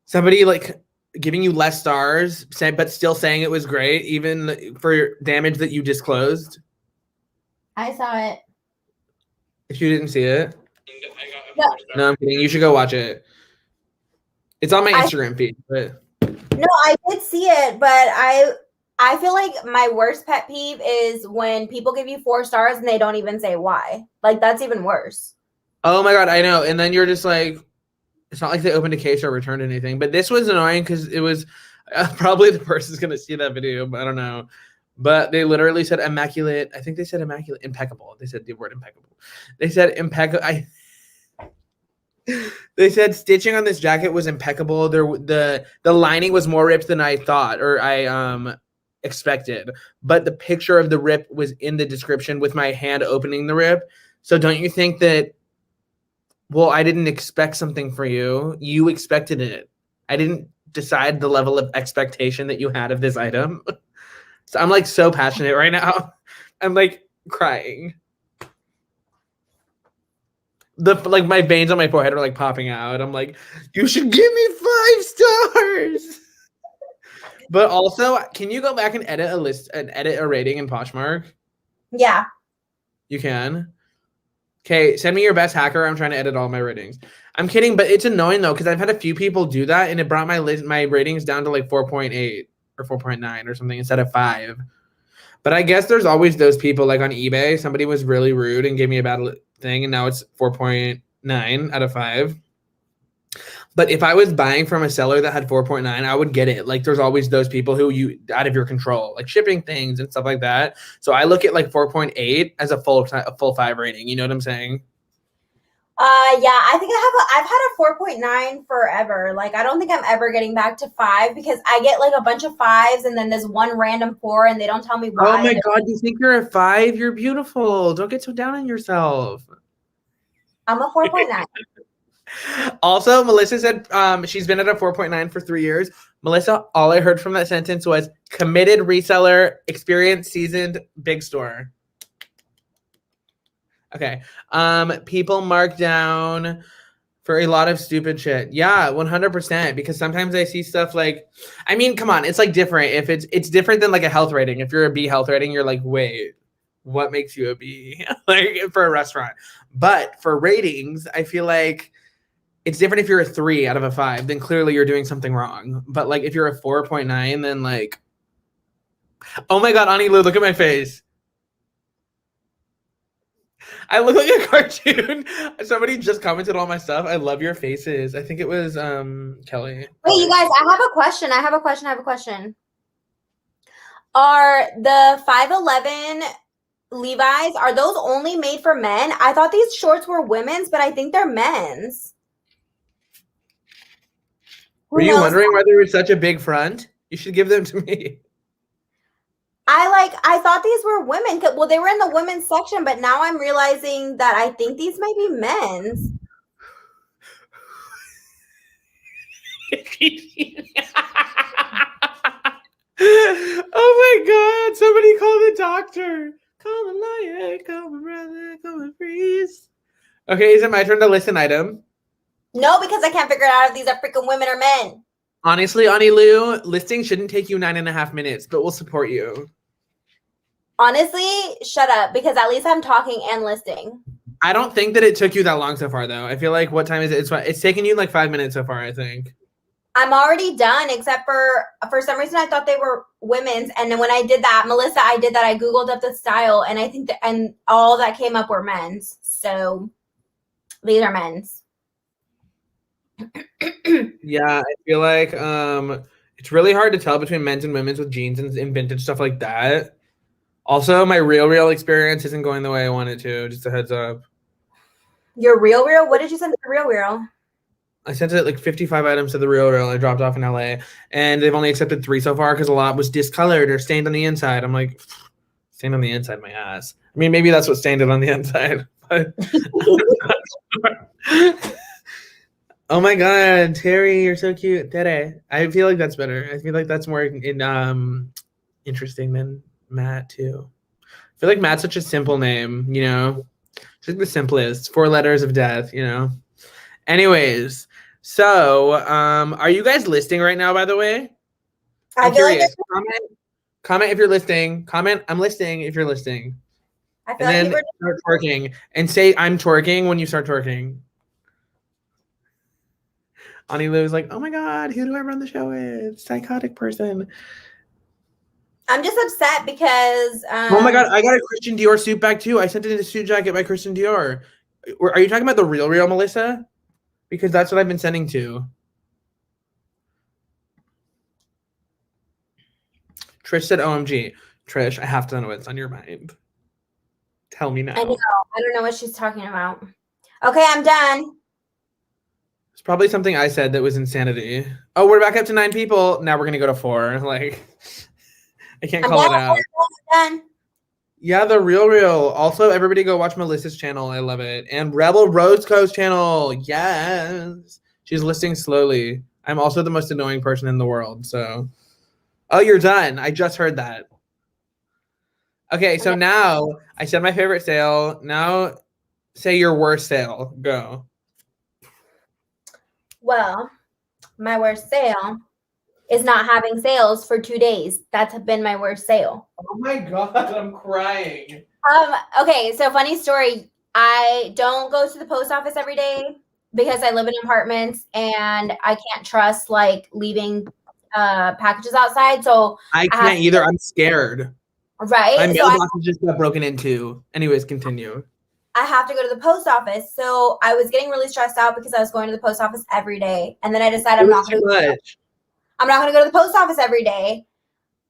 Speaker 2: somebody like giving you less stars but still saying it was great even for damage that you disclosed?
Speaker 1: I saw it.
Speaker 2: If you didn't see it,
Speaker 1: no
Speaker 2: I'm kidding. You should go watch it. It's on my Instagram feed. But
Speaker 1: no, I did see it, but I feel like my worst pet peeve is when people give you 4 stars and they don't even say why. Like that's even worse.
Speaker 2: Oh my god, I know. And then you're just like, it's not like they opened a case or returned anything. But this was annoying because it was probably the person's gonna see that video, but I don't know. But they literally said immaculate. I think they said immaculate, impeccable. They said the word impeccable. They said impeccable. They said stitching on this jacket was impeccable. The lining was more ripped than I thought or I expected. But the picture of the rip was in the description with my hand opening the rip. So don't you think that, well, I didn't expect something for you. You expected it. I didn't decide the level of expectation that you had of this item. So I'm like so passionate right now. I'm like crying. Like my veins on my forehead are like popping out. I'm like, you should give me 5 stars. But also, can you go back and edit a list and edit a rating in Poshmark?
Speaker 1: Yeah.
Speaker 2: You can. Okay, send me your best hacker. I'm trying to edit all my ratings. I'm kidding, but it's annoying though because I've had a few people do that and it brought my ratings down to like 4.8 or 4.9 or something instead of 5. But I guess there's always those people like on eBay. Somebody was really rude and gave me a bad thing, and now it's 4.9 out of 5. But if I was buying from a seller that had 4.9, I would get it. Like there's always those people who you out of your control, like shipping things and stuff like that. So I look at like 4.8 as a full 5 rating. You know what I'm saying?
Speaker 1: Yeah, I think I've had a 4.9 forever. Like I don't think I'm ever getting back to 5 because I get like a bunch of 5s and then there's one random 4 and they don't tell me why.
Speaker 2: Oh my god, you think you're a 5? You're beautiful. Don't get so down on yourself.
Speaker 1: I'm a 4.9.
Speaker 2: Also, Melissa said she's been at a 4.9 for 3 years. Melissa, all I heard from that sentence was committed reseller, experienced, seasoned, big store. Okay. People mark down for a lot of stupid shit. Yeah, 100%. Because sometimes I see stuff like, I mean, come on, it's like different. If it's different than like a health rating. If you're a B health rating, you're like, wait, what makes you a B? Like for a restaurant. But for ratings, I feel like it's different if you're a 3 out of a 5. Then clearly you're doing something wrong. But like if you're a 4.9, then like, oh my god, Anylu, look at my face. I look like a cartoon. Somebody just commented on my stuff. I love your faces. I think it was Kelly.
Speaker 1: Wait, you guys, I have a question. Are the 5'11" Levi's, are those only made for men? I thought these shorts were women's, but I think they're men's.
Speaker 2: Were you wondering why they were such a big front? You should give them to me.
Speaker 1: I thought these were women. Well, they were in the women's section, but now I'm realizing that I think these might be men's.
Speaker 2: Oh my god, somebody call the doctor. Call the lawyer, call my brother, call my priest. Okay, is it my turn to list an item?
Speaker 1: No, because I can't figure out if these are freaking women or men.
Speaker 2: Honestly, Anylu, listing shouldn't take you 9.5 minutes, but we'll support you.
Speaker 1: Honestly, shut up, because at least I'm talking and listing.
Speaker 2: I don't think that it took you that long so far, though. I feel like, what time is it? It's taken you like 5 minutes so far, I think.
Speaker 1: I'm already done, except for some reason I thought they were women's. And then when I did that, Melissa, I Googled up the style, and I think and all that came up were men's. So these are men's.
Speaker 2: Yeah, I feel like it's really hard to tell between men's and women's with jeans and vintage stuff like that. Also, my real experience isn't going the way I want it to. Just a heads up.
Speaker 1: Your real? What did you send to the real?
Speaker 2: I sent it like 55 items to the real. I dropped off in LA, and they've only accepted 3 so far because a lot was discolored or stained on the inside. I'm like, stained on the inside, my ass. I mean, maybe that's what stained it on the inside. But oh my god, Terry, you're so cute. Tere. I feel like that's better. I feel like that's more interesting than Matt too. I feel like Matt's such a simple name, you know. It's like the simplest 4 letters of death, you know. Anyways, so are you guys listing right now, by the way? I'm curious. Comment if you're listing. Comment I'm listing if you're listing.
Speaker 1: I feel and
Speaker 2: like then start twerking and say I'm twerking when you start twerking. Anylu is like, oh my god, who do I run the show with? Psychotic person.
Speaker 1: I'm just upset because
Speaker 2: oh my god, I got a Christian Dior suit bag too. I sent it in a suit jacket by Christian Dior. Are you talking about the real Melissa? Because that's what I've been sending to. Trish said OMG. Trish, I have to know what's on your mind. Tell me now.
Speaker 1: I don't know what she's talking about. Okay, I'm done.
Speaker 2: It's probably something I said that was insanity. Oh, we're back up to 9 people. Now we're going to go to 4. Like, I can't call it out.
Speaker 1: Done.
Speaker 2: Yeah, the real. Also, everybody go watch Melissa's channel. I love it. And Rebel Rose Co's channel. Yes. She's listing slowly. I'm also the most annoying person in the world. So, oh, you're done. I just heard that. Okay, so now I said my favorite sale. Now say your worst sale. Go.
Speaker 1: Well, my worst sale is not having sales for 2 days. That's been my worst sale.
Speaker 2: Oh my god, I'm crying.
Speaker 1: Okay, so funny story. I don't go to the post office every day because I live in apartments and I can't trust like leaving packages outside. So
Speaker 2: I can't either. I'm scared.
Speaker 1: Right.
Speaker 2: My mailbox just got broken into. Anyways, continue.
Speaker 1: I have to go to the post office. So I was getting really stressed out because I was going to the post office every day. And then I decided I'm not going to go to the post office every day.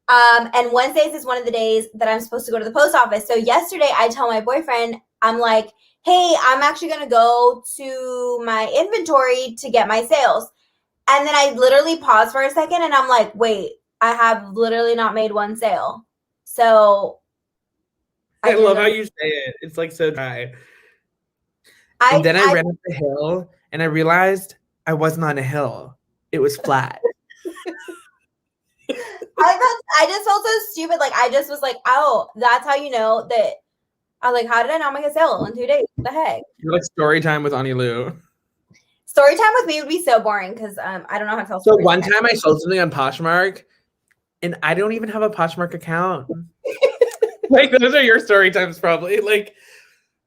Speaker 1: And Wednesdays is one of the days that I'm supposed to go to the post office. So yesterday I tell my boyfriend, I'm like, hey, I'm actually going to go to my inventory to get my sales. And then I literally pause for a second and I'm like, wait, I have literally not made one sale. So
Speaker 2: I love how you say it. It's like so dry. And then I ran up the hill and I realized I wasn't on a hill. It was flat.
Speaker 1: I just felt so stupid. Like I just was like, oh, that's how you know that. I was like, how did I not make a sale in 2 days? What the heck?
Speaker 2: You're like story time with Anylu.
Speaker 1: Story time with me would be so boring because I don't know how to tell
Speaker 2: stories. So one time I sold something on Poshmark and I don't even have a Poshmark account. Like those are your story times probably. Like,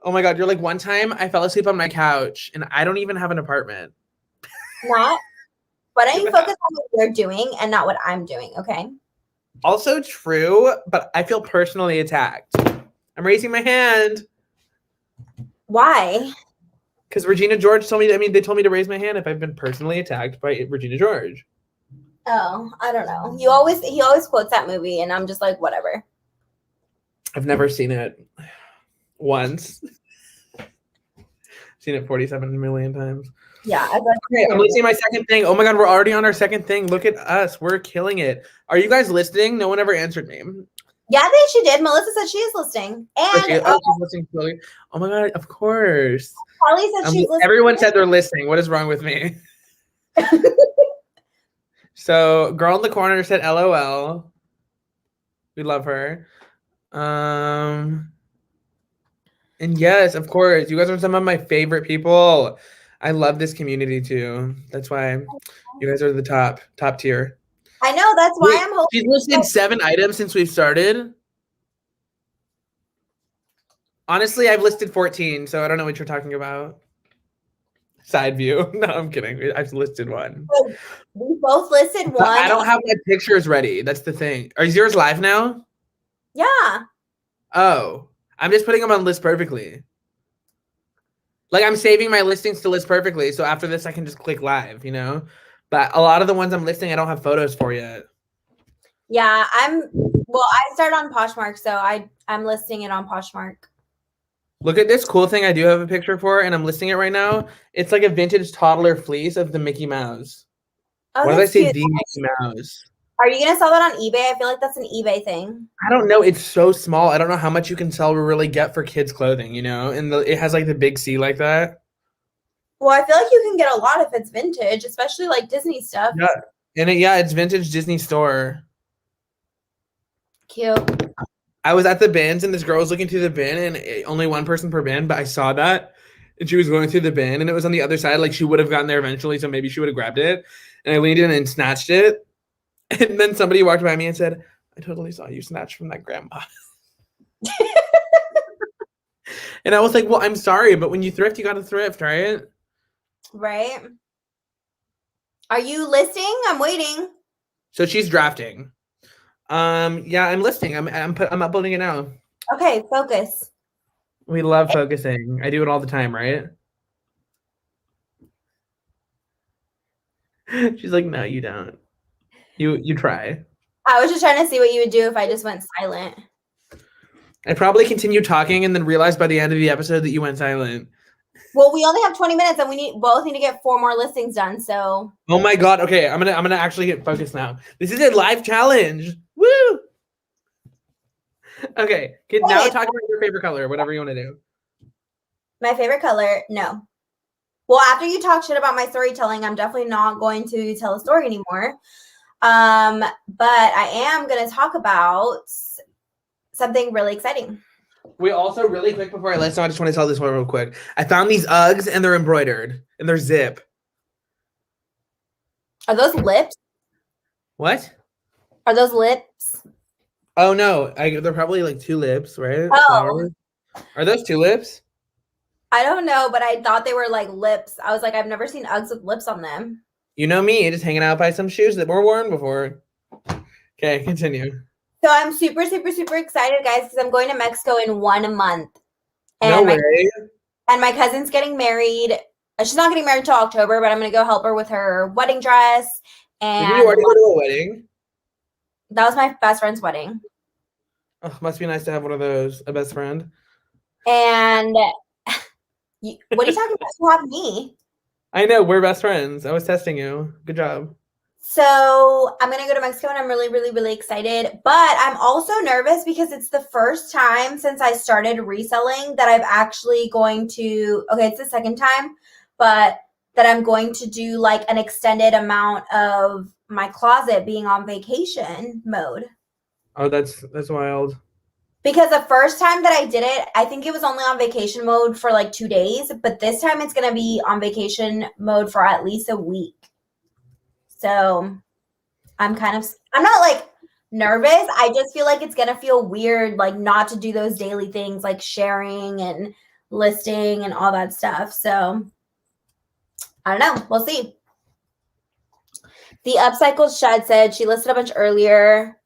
Speaker 2: oh my god, you're like, one time I fell asleep on my couch and I don't even have an apartment.
Speaker 1: Why don't you focus on what you're doing and not what I'm doing, okay?
Speaker 2: Also true, but I feel personally attacked. I'm raising my hand.
Speaker 1: Why?
Speaker 2: Because Regina George told me, they told me to raise my hand if I've been personally attacked by Regina George.
Speaker 1: Oh, I don't know. He always quotes that movie and I'm just like, whatever.
Speaker 2: I've never seen it once. Seen it 47 million times.
Speaker 1: Yeah.
Speaker 2: Okay, I'm listening my second thing. Oh my god, we're already on our second thing. Look at us. We're killing it. Are you guys listening? No one ever answered me.
Speaker 1: Yeah, I think she did. Melissa said she is listening. And
Speaker 2: she's listening slowly. Oh my god, of course.
Speaker 1: Holly said she's listening.
Speaker 2: Everyone said they're listening. What is wrong with me? So, girl in the corner said LOL. We love her. And yes, of course, you guys are some of my favorite people. I love this community too. That's why you guys are the top tier.
Speaker 1: I know, that's why
Speaker 2: Wait,
Speaker 1: I'm hoping.
Speaker 2: she's listed 7 items since we've started. Honestly, I've listed 14, so I don't know what you're talking about. Side view. No, I'm kidding. I've listed 1.
Speaker 1: We both listed 1.
Speaker 2: But I don't have my pictures ready. That's the thing. Are yours live now?
Speaker 1: Yeah.
Speaker 2: Oh, I'm just putting them on List Perfectly. Like I'm saving my listings to List Perfectly, so after this I can just click live, you know? But a lot of the ones I'm listing I don't have photos for yet.
Speaker 1: Yeah, I started on Poshmark, so I'm listing it on Poshmark.
Speaker 2: Look at this cool thing I do have a picture for, and I'm listing it right now. It's like a vintage toddler fleece of the Mickey Mouse.
Speaker 1: Oh,
Speaker 2: Why did I say
Speaker 1: cute.
Speaker 2: the Mickey Mouse?
Speaker 1: Are you gonna sell that on eBay? I feel like that's an eBay thing.
Speaker 2: I don't know. It's so small. I don't know how much you can sell or really get for kids' clothing, you know? And it has like the big C like that.
Speaker 1: Well, I feel like you can get a lot if it's vintage, especially like Disney stuff.
Speaker 2: Yeah. And it's vintage Disney store.
Speaker 1: Cute.
Speaker 2: I was at the bins and this girl was looking through the bin and only 1 person per bin, but I saw that and she was going through the bin and it was on the other side. Like she would have gotten there eventually, so maybe she would have grabbed it. And I leaned in and snatched it. And then somebody walked by me and said, I totally saw you snatch from that grandma. And I was like, well, I'm sorry, but when you thrift, you got to thrift, right?
Speaker 1: Right. Are you listing? I'm waiting.
Speaker 2: So she's drafting. Yeah, I'm listing. I'm uploading it now.
Speaker 1: Okay, focus.
Speaker 2: We love focusing. I do it all the time, right? She's like, no, you don't. You try.
Speaker 1: I was just trying to see what you would do if I just went silent.
Speaker 2: I probably continued talking and then realized by the end of the episode that you went silent.
Speaker 1: Well, we only have 20 minutes and we both need to get 4 more listings done, so.
Speaker 2: Oh my god. Okay, I'm gonna actually get focused now. This is a live challenge. Woo! Okay, now talk about your favorite color, whatever you want to do.
Speaker 1: My favorite color? No. Well, after you talk shit about my storytelling, I'm definitely not going to tell a story anymore. But I am going to talk about something really exciting.
Speaker 2: We also, really quick before I listen, I just want to tell this one real quick. I found these Uggs and they're embroidered and they're zip.
Speaker 1: Are those lips?
Speaker 2: What?
Speaker 1: Are those lips?
Speaker 2: Oh no, they're probably like tulips, right?
Speaker 1: Oh.
Speaker 2: Flowers. Are those tulips?
Speaker 1: I don't know, but I thought they were like lips. I was like, I've never seen Uggs with lips on them.
Speaker 2: You know me, just hanging out by some shoes that were worn before. Okay, continue.
Speaker 1: So I'm super, super, super excited, guys, because I'm going to Mexico in 1 month. And
Speaker 2: no way.
Speaker 1: And my cousin's getting married. She's not getting married till October, but I'm going to go help her with her wedding dress. And
Speaker 2: did you already go to a wedding?
Speaker 1: That was my best friend's wedding.
Speaker 2: Oh, must be nice to have one of those, a best friend.
Speaker 1: And what are you talking about? You have me.
Speaker 2: I know, we're best friends. I was testing you. Good job.
Speaker 1: So I'm going to go to Mexico and I'm really, really, really excited. But I'm also nervous because it's the first time since I started reselling that I'm actually going to, okay, it's the second time, but that I'm going to do like an extended amount of my closet being on vacation mode.
Speaker 2: Oh, that's wild.
Speaker 1: Because the first time that I did it, I think it was only on vacation mode for like 2 days, but this time it's going to be on vacation mode for at least a week. So I'm not like nervous. I just feel like it's going to feel weird, like not to do those daily things like sharing and listing and all that stuff. So I don't know. We'll see. The Upcycled Shed said she listed a bunch earlier.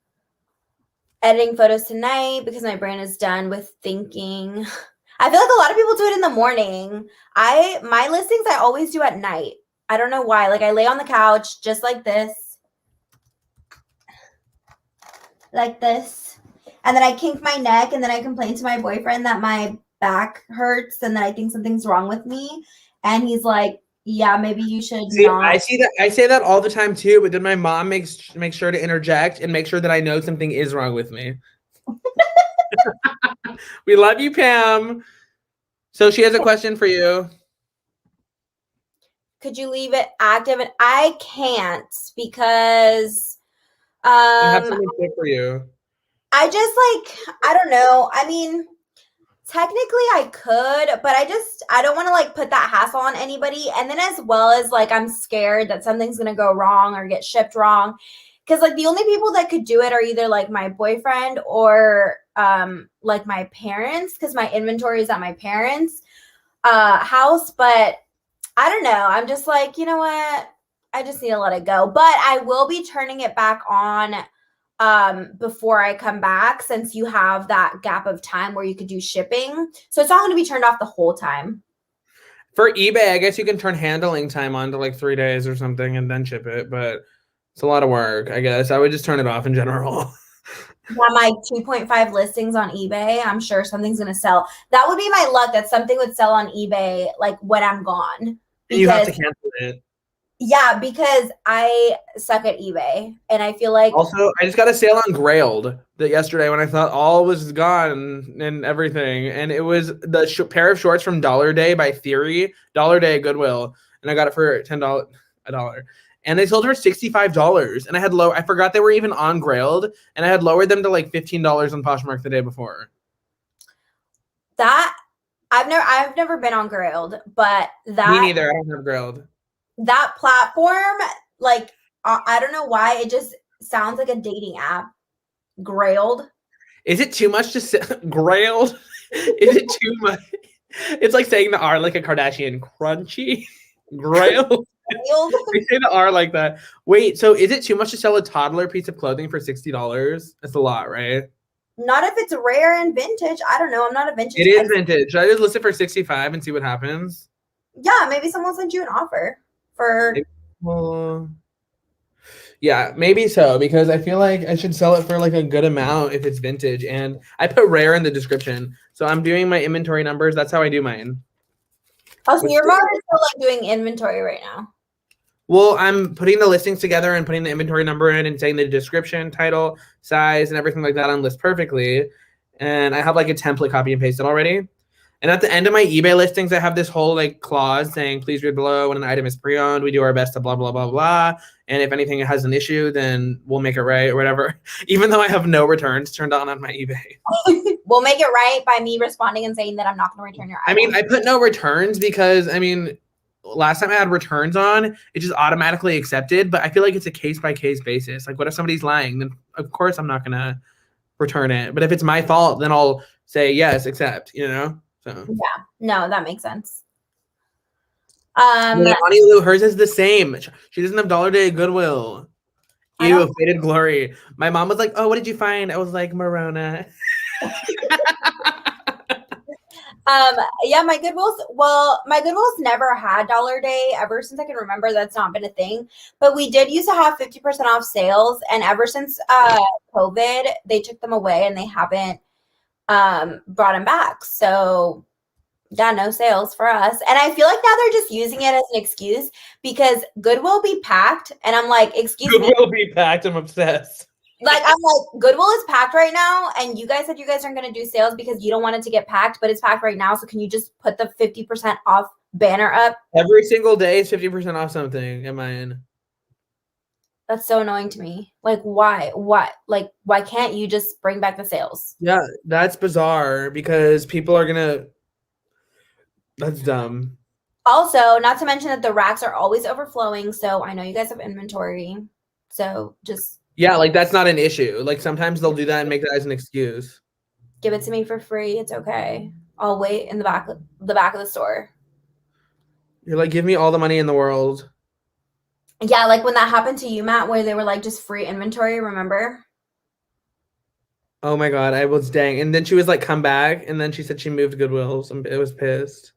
Speaker 1: Editing photos tonight because my brain is done with thinking. I feel like a lot of people do it in the morning. My listings I always do at night. I don't know why. Like I lay on the couch just like this. Like this. And then I kink my neck and then I complain to my boyfriend that my back hurts and that I think something's wrong with me. And he's like, yeah, maybe you should not.
Speaker 2: I see that. I say that all the time too, but then my mom makes sure to interject and make sure that I know something is wrong with me. We love you, Pam. So she has a question for you.
Speaker 1: Could you leave it active? And I can't because
Speaker 2: I have something good for you.
Speaker 1: I just like, I don't know. I mean, technically I could, but I don't want to like put that hassle on anybody. And then as well as like I'm scared that something's gonna go wrong or get shipped wrong. Cause like the only people that could do it are either like my boyfriend or like my parents, because my inventory is at my parents' house. But I don't know. I'm just like, you know what? I just need to let it go. But I will be turning it back on before I come back, since you have that gap of time where you could do shipping. So it's not going to be turned off the whole time.
Speaker 2: For eBay, I guess you can turn handling time on to like 3 days or something and then ship it, but it's a lot of work, I guess. I would just turn it off in general.
Speaker 1: Yeah, my 2.5 listings on eBay, I'm sure something's going to sell. That would be my luck, that something would sell on eBay like when I'm gone.
Speaker 2: And you have to cancel it.
Speaker 1: Yeah, because I suck at eBay, and I feel like.
Speaker 2: Also, I just got a sale on Grailed yesterday when I thought all was gone and everything, and it was the pair of shorts from Dollar Day by Theory, Dollar Day Goodwill, and I got it for $10, $1, and they sold for $65, and I forgot they were even on Grailed, and I had lowered them to like $15 on Poshmark the day before.
Speaker 1: That I've never been on Grailed, but that
Speaker 2: me neither. I don't have Grailed.
Speaker 1: That platform, like, I don't know why it just sounds like a dating app. Grailed.
Speaker 2: Is it too much to say? Grailed? Is it too much? It's like saying the R like a Kardashian. Crunchy. Grailed. They say the R like that. Wait, so is it too much to sell a toddler piece of clothing for $60? That's a lot, right?
Speaker 1: Not if it's rare and vintage. I don't know. I'm not a vintage.
Speaker 2: It is vintage. Should I just list it for $65 and see what happens?
Speaker 1: Yeah, maybe someone sent you an offer for.
Speaker 2: Well, yeah, maybe so, because I feel like I should sell it for like a good amount if it's vintage. And I put rare in the description. So I'm doing my inventory numbers. That's how I do mine.
Speaker 1: Oh, so you're more still like doing inventory right now.
Speaker 2: Well, I'm putting the listings together and putting the inventory number in and saying the description, title, size, and everything like that on list perfectly. And I have like a template copy and pasted already. And at the end of my eBay listings, I have this whole like clause saying, please read below when an item is pre-owned. We do our best to blah, blah, blah, blah. And if anything has an issue, then we'll make it right or whatever. Even though I have no returns turned on my eBay.
Speaker 1: We'll make it right by me responding and saying that I'm not going to return your item.
Speaker 2: I mean, I put no returns because, I mean, last time I had returns on, it just automatically accepted. But I feel like it's a case-by-case basis. Like, what if somebody's lying? Then, of course, I'm not going to return it. But if it's my fault, then I'll say, yes, accept, you know? So.
Speaker 1: Yeah, no, that makes sense.
Speaker 2: Anylu, hers is the same. She doesn't have Dollar Day Goodwill. Ew, faded glory. My mom was like, "Oh, what did you find?" I was like, "Morona."
Speaker 1: Yeah, my Goodwill's never had Dollar Day ever since I can remember. That's not been a thing. But we did used to have 50% off sales, and ever since COVID, they took them away and they haven't brought them back. So yeah, no sales for us. And I feel like now they're just using it as an excuse because Goodwill be packed. And I'm like, excuse me.
Speaker 2: Goodwill be packed. I'm obsessed.
Speaker 1: Like, I'm like, Goodwill is packed right now. And you guys said you guys aren't going to do sales because you don't want it to get packed, but it's packed right now. So can you just put the 50% off banner up?
Speaker 2: Every single day is 50% off something. Am I in? That's
Speaker 1: so annoying to me. Like, why? What? Like, why can't you just bring back the sales?
Speaker 2: Yeah, that's bizarre because people are going to. That's dumb.
Speaker 1: Also, not to mention that the racks are always overflowing. So I know you guys have inventory. So just.
Speaker 2: Yeah, like that's not an issue. Like sometimes they'll do that and make that as an excuse.
Speaker 1: Give it to me for free. It's okay. I'll wait in the back of the store.
Speaker 2: You're like, give me all the money in the world.
Speaker 1: Yeah, like when that happened to you, Matt, where they were like just free inventory, remember?
Speaker 2: Oh my God, I was dang. And then she was like, come back. And then she said she moved Goodwill's and it was pissed.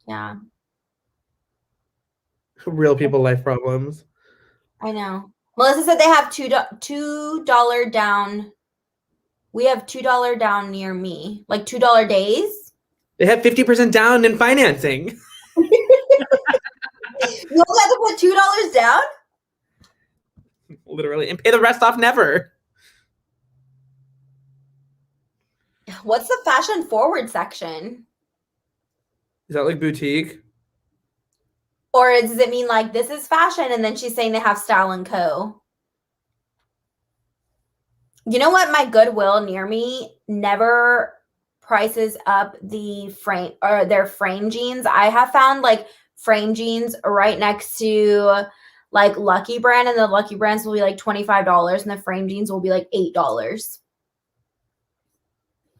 Speaker 1: Yeah.
Speaker 2: Real people life problems.
Speaker 1: I know. Melissa said they have $2 down. We have $2 down near me. Like $2 days.
Speaker 2: They have 50% down in financing.
Speaker 1: You only have to put $2 down?
Speaker 2: Literally. And pay the rest off never.
Speaker 1: What's the fashion forward section?
Speaker 2: Is that like boutique?
Speaker 1: Or does it mean like this is fashion and then she's saying they have Style and Co? You know what? My Goodwill near me never prices up the frame or their frame jeans. I have found like frame jeans right next to like Lucky Brand, and the Lucky Brands will be like $25 and the frame jeans will be like $8.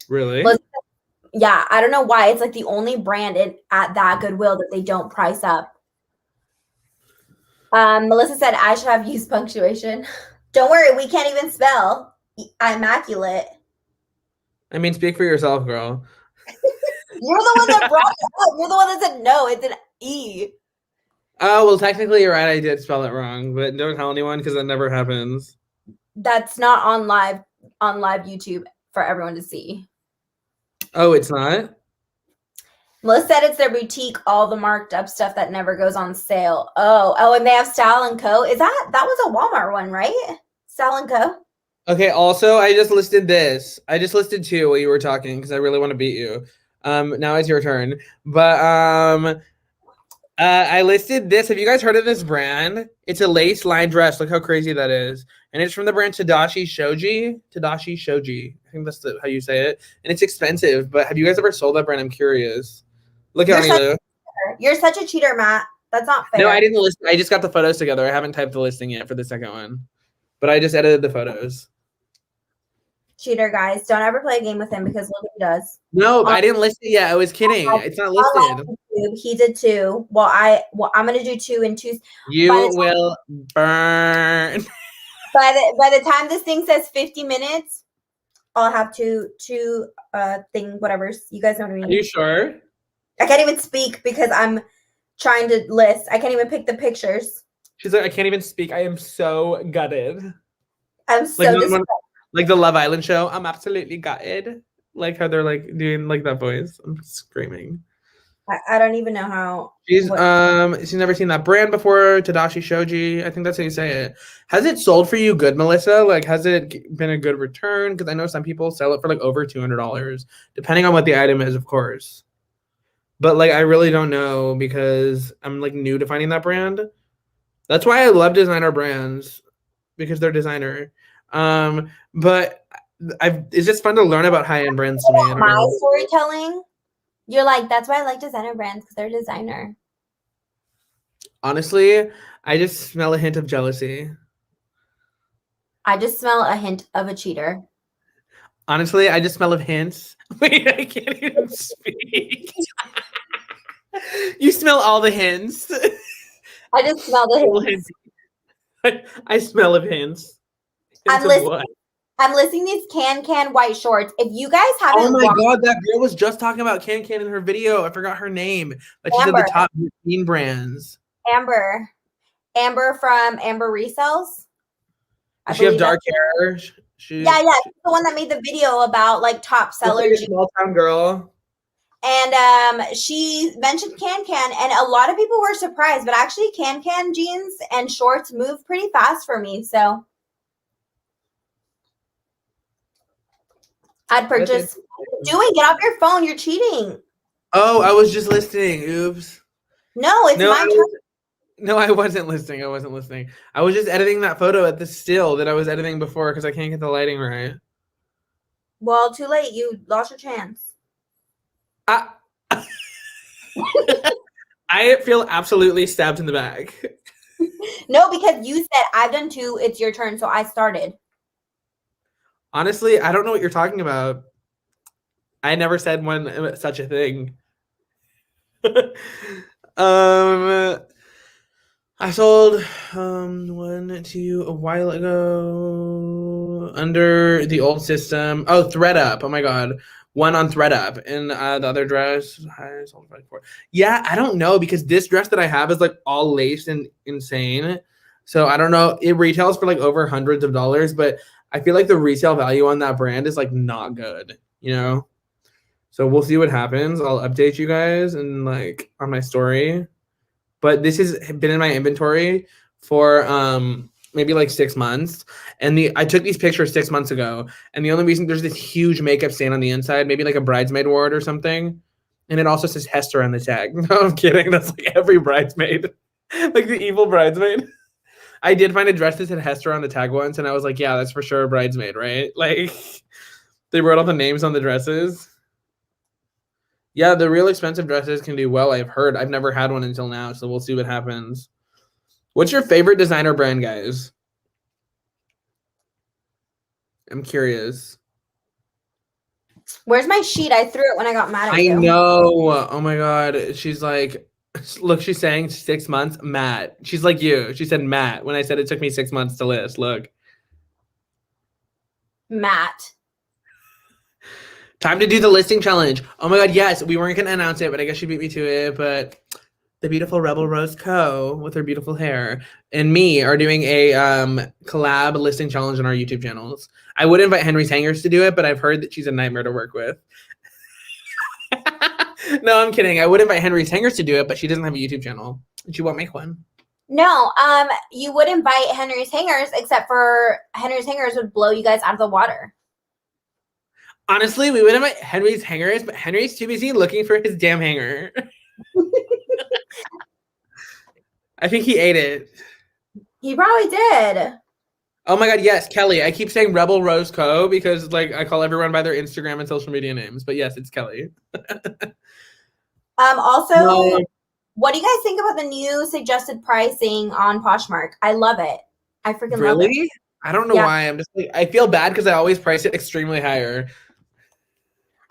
Speaker 2: Really?
Speaker 1: Yeah, I don't know why. It's like the only brand at that Goodwill that they don't price up. Melissa said I should have used punctuation. Don't worry, we can't even spell. I'm immaculate.
Speaker 2: I mean, speak for yourself, girl.
Speaker 1: You're the one that brought it up. You're the one that said no. It's an E.
Speaker 2: Oh, well, technically you're right. I did spell it wrong, but don't tell anyone because that never happens.
Speaker 1: That's not on live YouTube for everyone to see.
Speaker 2: Oh, it's not?
Speaker 1: Melissa said it's their boutique, all the marked up stuff that never goes on sale. Oh, and they have Style & Co. That was a Walmart one, right? Style & Co.
Speaker 2: Okay, also, I just listed this. I just listed 2 while you were talking because I really want to beat you. Now it's your turn. But I listed this. Have you guys heard of this brand? It's a lace line dress. Look how crazy that is. And it's from the brand Tadashi Shoji. Tadashi Shoji. I think that's how you say it. And it's expensive. But have you guys ever sold that brand? I'm curious. Look at Anylu.
Speaker 1: You're such a cheater, Matt. That's not fair.
Speaker 2: No, I didn't list. I just got the photos together. I haven't typed the listing yet for the second one. But I just edited the photos.
Speaker 1: Cheater, guys. Don't ever play a game with him because look what he does.
Speaker 2: No, I didn't list it yet. I was kidding. It's not listed.
Speaker 1: He did 2. Well, I'm gonna do 2 and 2.
Speaker 2: You will burn.
Speaker 1: By the time this thing says 50 minutes, I'll have two thing whatevers. You guys know what I mean.
Speaker 2: Are you sure?
Speaker 1: I can't even speak because I'm trying to list. I can't even pick the pictures.
Speaker 2: She's like, I can't even speak. I am so gutted.
Speaker 1: I'm so
Speaker 2: like the Love Island show. I'm absolutely gutted. Like how they're like doing like that voice. I'm screaming.
Speaker 1: I don't even know how.
Speaker 2: She's never seen that brand before. Tadashi Shoji. I think that's how you say it. Has it sold for you good, Melissa? Like, has it been a good return? Because I know some people sell it for like over $200, depending on what the item is, of course. But like, I really don't know because I'm like new to finding that brand. That's why I love designer brands because they're designer. But it's just fun to learn about high-end brands to me.
Speaker 1: My storytelling. You're like, that's why I like designer brands because they're designer.
Speaker 2: Honestly, I just smell a hint of jealousy.
Speaker 1: I just smell a hint of a cheater.
Speaker 2: Honestly, I just smell of hints. Wait, I can't even speak. You smell all the hints.
Speaker 1: I just smell the hints.
Speaker 2: I smell of hints.
Speaker 1: I'm listing these Can white shorts. If you guys haven't,
Speaker 2: oh my god, that girl was just talking about Can in her video. I forgot her name, but she said the top 15 brands.
Speaker 1: Amber from Amber Resells.
Speaker 2: Does she have dark hair?
Speaker 1: Yeah. She's the one that made the video about like top sellers.
Speaker 2: Like a small town girl.
Speaker 1: And she mentioned Can, and a lot of people were surprised, but actually Can jeans and shorts move pretty fast for me. So I'd purchase. Get off your phone. You're cheating.
Speaker 2: Oh, I was just listening. Oops.
Speaker 1: No, it's my turn.
Speaker 2: No, I wasn't listening. I was just editing that photo at the still that I was editing before because I can't get the lighting right.
Speaker 1: Well, too late. You lost your chance.
Speaker 2: I feel absolutely stabbed in the back.
Speaker 1: No, because you said I've done 2. It's your turn, so I started.
Speaker 2: Honestly, I don't know what you're talking about. I never said such a thing. I sold 1, 2 a while ago under the old system. Oh, ThreadUp. Oh my god. One on ThreadUp, and the other dress I sold for. Yeah, I don't know because this dress that I have is like all laced and insane. So I don't know. It retails for like over hundreds of dollars, but I feel like the resale value on that brand is like not good, you know? So we'll see what happens. I'll update you guys and like on my story. But this has been in my inventory for maybe like 6 months. And I took these pictures 6 months ago. And the only reason there's this huge makeup stain on the inside, maybe like a bridesmaid wore it or something. And it also says Hester on the tag. No, I'm kidding. That's like every bridesmaid. Like the evil bridesmaid. I did find a dress that said Hester on the tag once. And I was like, yeah, that's for sure a bridesmaid, right? Like they wrote all the names on the dresses. Yeah, the real expensive dresses can do well, I've heard. I've never had one until now, so we'll see what happens. What's your favorite designer brand, guys? I'm curious.
Speaker 1: Where's my sheet? I threw it when I got mad at you.
Speaker 2: I know. Oh my God. She's like, look, she's saying 6 months. Matt. She's like you. She said Matt when I said it took me 6 months to list. Look.
Speaker 1: Matt.
Speaker 2: Time to do the listing challenge. Oh my God. Yes. We weren't going to announce it, but I guess she beat me to it. But the beautiful Rebel Rose Co. with her beautiful hair and me are doing a collab listing challenge on our YouTube channels. I would invite Henry's Hangers to do it, but I've heard that she's a nightmare to work with. No, I'm kidding. I would invite Henry's Hangers to do it, but she doesn't have a YouTube channel. She won't make one.
Speaker 1: No, you would invite Henry's Hangers, except for Henry's Hangers would blow you guys out of the water.
Speaker 2: Honestly, we would invite Henry's Hangers, but Henry's too busy looking for his damn hanger. I think he ate it.
Speaker 1: He probably did.
Speaker 2: Oh my God, yes, Kelly. I keep saying Rebel Rose Co. because like I call everyone by their Instagram and social media names. But yes, it's Kelly.
Speaker 1: Also, no. What do you guys think about the new suggested pricing on Poshmark? I love it. I freaking love it.
Speaker 2: Really? I don't know why. I'm just like, I feel bad because I always price it extremely higher.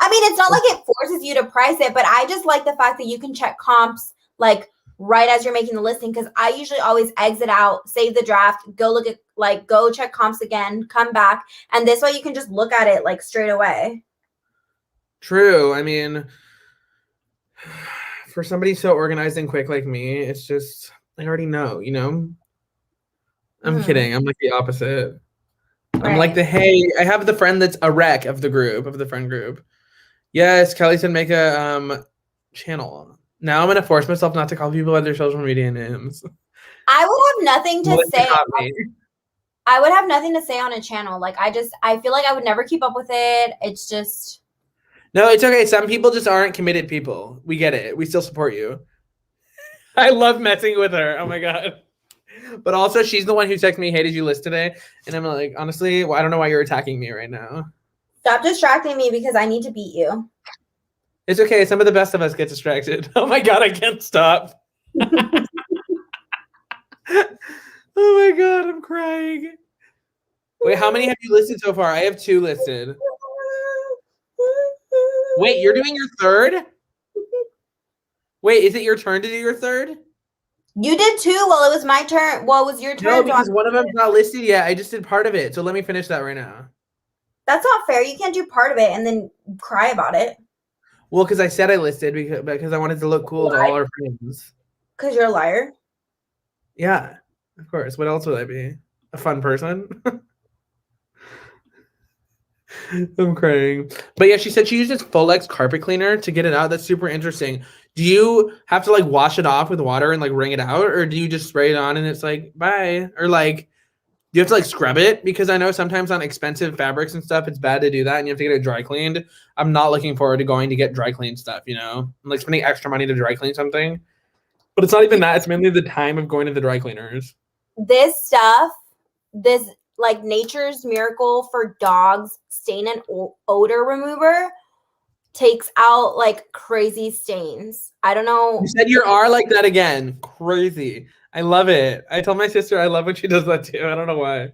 Speaker 1: I mean, it's not like it forces you to price it, but I just like the fact that you can check comps like right as you're making the listing, because I usually always exit out, save the draft, go look at go check comps again, come back, and this way you can just look at it like straight away.
Speaker 2: True. I mean, for somebody so organized and quick like me, it's just I already know, you know. I'm kidding. I'm like the opposite. Right. I'm like I have the friend that's a wreck of the group, of the friend group. Yes, Kelly said make a channel. Now I'm gonna force myself not to call people by their social media names.
Speaker 1: I would have nothing to say. I would have nothing to say on a channel. Like I feel like I would never keep up with it. It's just
Speaker 2: no, it's okay. Some people just aren't committed people. We get it. We still support you. I love messing with her. Oh my God. But also she's the one who texted me, hey, did you list today? And I'm like, honestly, well, I don't know why you're attacking me right now.
Speaker 1: Stop distracting me because I need to beat you.
Speaker 2: It's okay. Some of the best of us get distracted. Oh my God, I can't stop. Oh my God, I'm crying. Wait, how many have you listed so far? I have 2 listed. Wait, you're doing your third? Wait, is it your turn to do your third?
Speaker 1: You did 2. Well, it was my turn. Well, it was your turn.
Speaker 2: No, because one of them's not listed yet. I just did part of it. So let me finish that right now.
Speaker 1: That's not fair. You can't do part of it and then cry about it.
Speaker 2: Well, because I said I listed because I wanted to look cool to all our friends.
Speaker 1: Because you're a liar?
Speaker 2: Yeah, of course. What else would I be? A fun person? I'm crying. But yeah, she said she uses Folex carpet cleaner to get it out. That's super interesting. Do you have to like wash it off with water and like wring it out? Or do you just spray it on and it's like, bye? Or like, do you have to like scrub it? Because I know sometimes on expensive fabrics and stuff, it's bad to do that and you have to get it dry cleaned. I'm not looking forward to going to get dry clean stuff, you know? I'm like spending extra money to dry clean something. But it's not even that. It's mainly the time of going to the dry cleaners.
Speaker 1: This stuff, this like Nature's Miracle for Dogs stain and odor remover takes out like crazy stains. I don't know.
Speaker 2: You said your R like that again. Crazy. I love it. I told my sister I love when she does that too. I don't know why.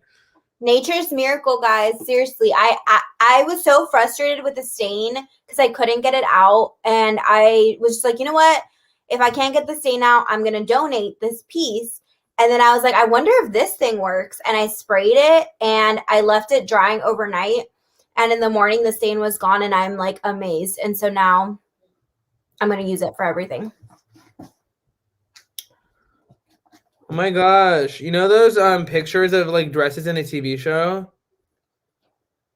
Speaker 1: Nature's Miracle, guys. Seriously, I was so frustrated with the stain because I couldn't get it out. And I was just like, you know what? If I can't get the stain out, I'm going to donate this piece. And then I was like, I wonder if this thing works. And I sprayed it and I left it drying overnight. And in the morning, the stain was gone and I'm like amazed. And so now I'm going to use it for everything.
Speaker 2: Oh my gosh. You know those pictures of like dresses in a TV show?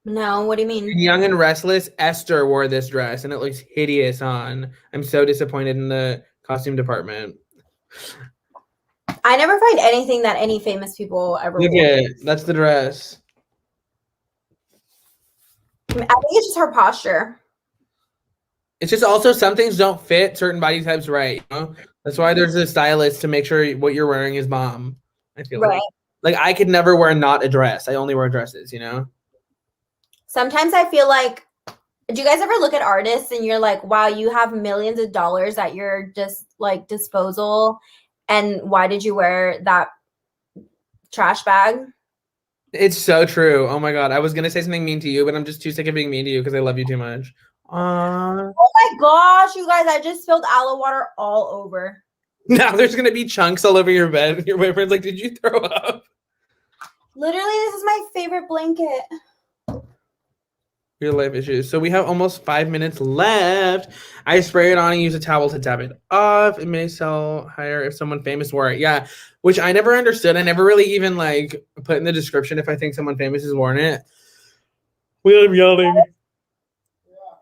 Speaker 1: No, what do you mean?
Speaker 2: Young and Restless, Esther wore this dress and it looks hideous on. I'm so disappointed in the costume department.
Speaker 1: I never find anything that any famous people ever
Speaker 2: wore. Okay, that's the dress.
Speaker 1: I think it's just her posture.
Speaker 2: It's just also some things don't fit certain body types right, you know? That's why there's a stylist to make sure what you're wearing is bomb. I feel like I could never wear not a dress. I only wear dresses, you know?
Speaker 1: Sometimes I feel like Do you guys ever look at artists and you're like, wow, you have millions of dollars at your just like disposal, and why did you wear that trash bag?
Speaker 2: It's so true. Oh my god, I was gonna say something mean to you, but I'm just too sick of being mean to you because I love you too much.
Speaker 1: Oh my gosh, you guys, I just spilled aloe water all over.
Speaker 2: Now there's gonna be chunks all over your bed. Your boyfriend's like, did you throw up?
Speaker 1: Literally, this is my favorite blanket.
Speaker 2: Real life issues. So we have almost 5 minutes left. I spray it on and use a towel to tap it off. It may sell higher if someone famous wore it. Yeah, which I never understood. I never really even like put in the description if I think someone famous has worn it. I'm yelling.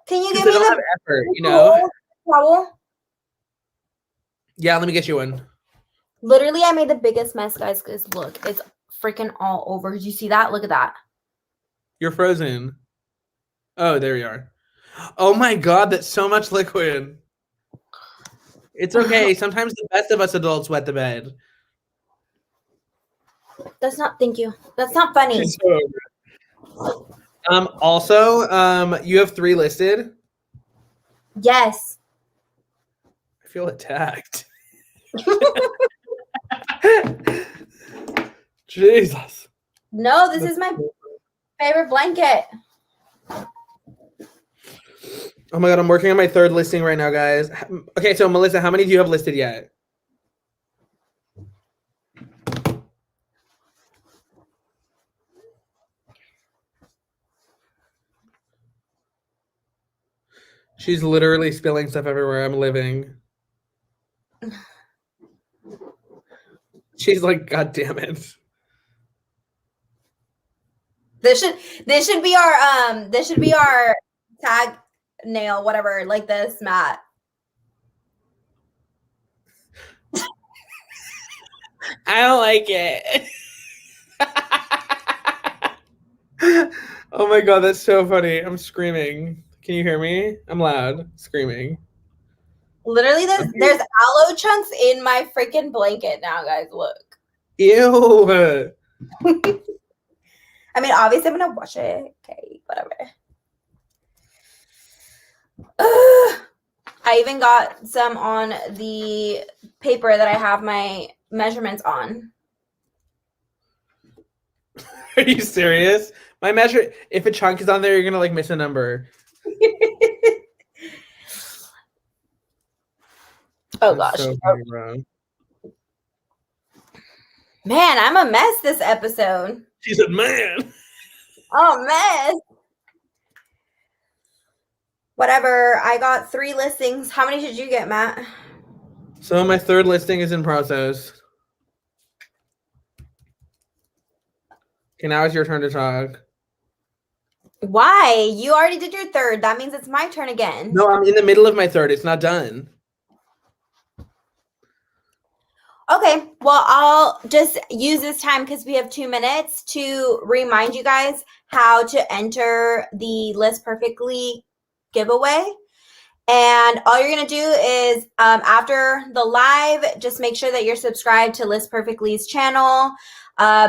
Speaker 1: Can you give me the
Speaker 2: effort, you know?
Speaker 1: towel?
Speaker 2: Yeah, let me get you one.
Speaker 1: Literally, I made the biggest mess, guys, because look, it's freaking all over. Did you see that? Look at that.
Speaker 2: You're frozen. Oh, there you are. Oh my god, that's so much liquid. It's okay. Sometimes the best of us adults wet the bed.
Speaker 1: That's not, thank you. That's not funny.
Speaker 2: Also, you have 3 listed.
Speaker 1: Yes.
Speaker 2: I feel attacked. Jesus.
Speaker 1: No, this is my favorite blanket.
Speaker 2: Oh my god, I'm working on my 3rd listing right now, guys. Okay, so Melissa, how many do you have listed yet? She's literally spilling stuff everywhere. I'm living. She's like, God damn it.
Speaker 1: This should be our tag nail, whatever, like this, Matt.
Speaker 2: I don't like it. Oh my god, that's so funny. I'm screaming. Can you hear me? I'm loud, screaming.
Speaker 1: Literally, there's aloe chunks in my freaking blanket now, guys. Look.
Speaker 2: Ew.
Speaker 1: I mean, obviously, I'm gonna wash it. Okay, whatever. I even got some on the paper that I have my measurements on.
Speaker 2: Are you serious? My measure, if a chunk is on there, you're gonna like miss a number.
Speaker 1: Oh gosh. So funny, man, I'm a mess this episode.
Speaker 2: She's a man.
Speaker 1: Oh, mess. Whatever. I got 3 listings. How many did you get, Matt?
Speaker 2: So my 3rd listing is in process. Okay, now it's your turn to talk.
Speaker 1: Why? You already did your 3rd. That means it's my turn again.
Speaker 2: No, I'm in the middle of my 3rd. It's not done.
Speaker 1: Okay, well, I'll just use this time because we have 2 minutes to remind you guys how to enter the List Perfectly giveaway. And all you're going to do is after the live, just make sure that you're subscribed to List Perfectly's channel.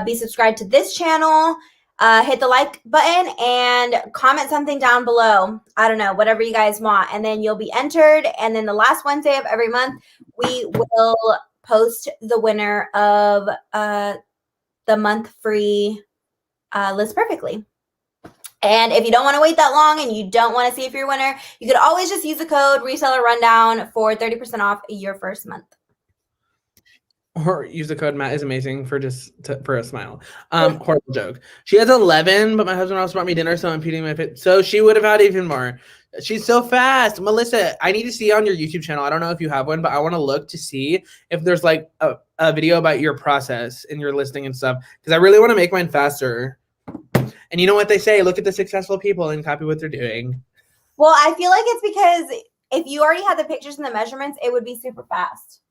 Speaker 1: Be subscribed to this channel. Hit the like button and comment something down below. I don't know, whatever you guys want. And then you'll be entered. And then the last Wednesday of every month, we will post the winner of the month free List Perfectly. And if you don't want to wait that long and you don't want to see if you're a winner, you could always just use the code Reseller Rundown for 30% off your first month.
Speaker 2: Or use the code Matt is amazing for for a smile. Horrible joke. She has 11, but my husband also brought me dinner, so I'm impeding my fit. So she would have had even more. She's so fast. Melissa, I need to see on your YouTube channel. I don't know if you have one, but I want to look to see if there's like a video about your process and your listing and stuff. Because I really want to make mine faster. And you know what they say? Look at the successful people and copy what they're doing.
Speaker 1: Well, I feel like it's because if you already had the pictures and the measurements, it would be super fast.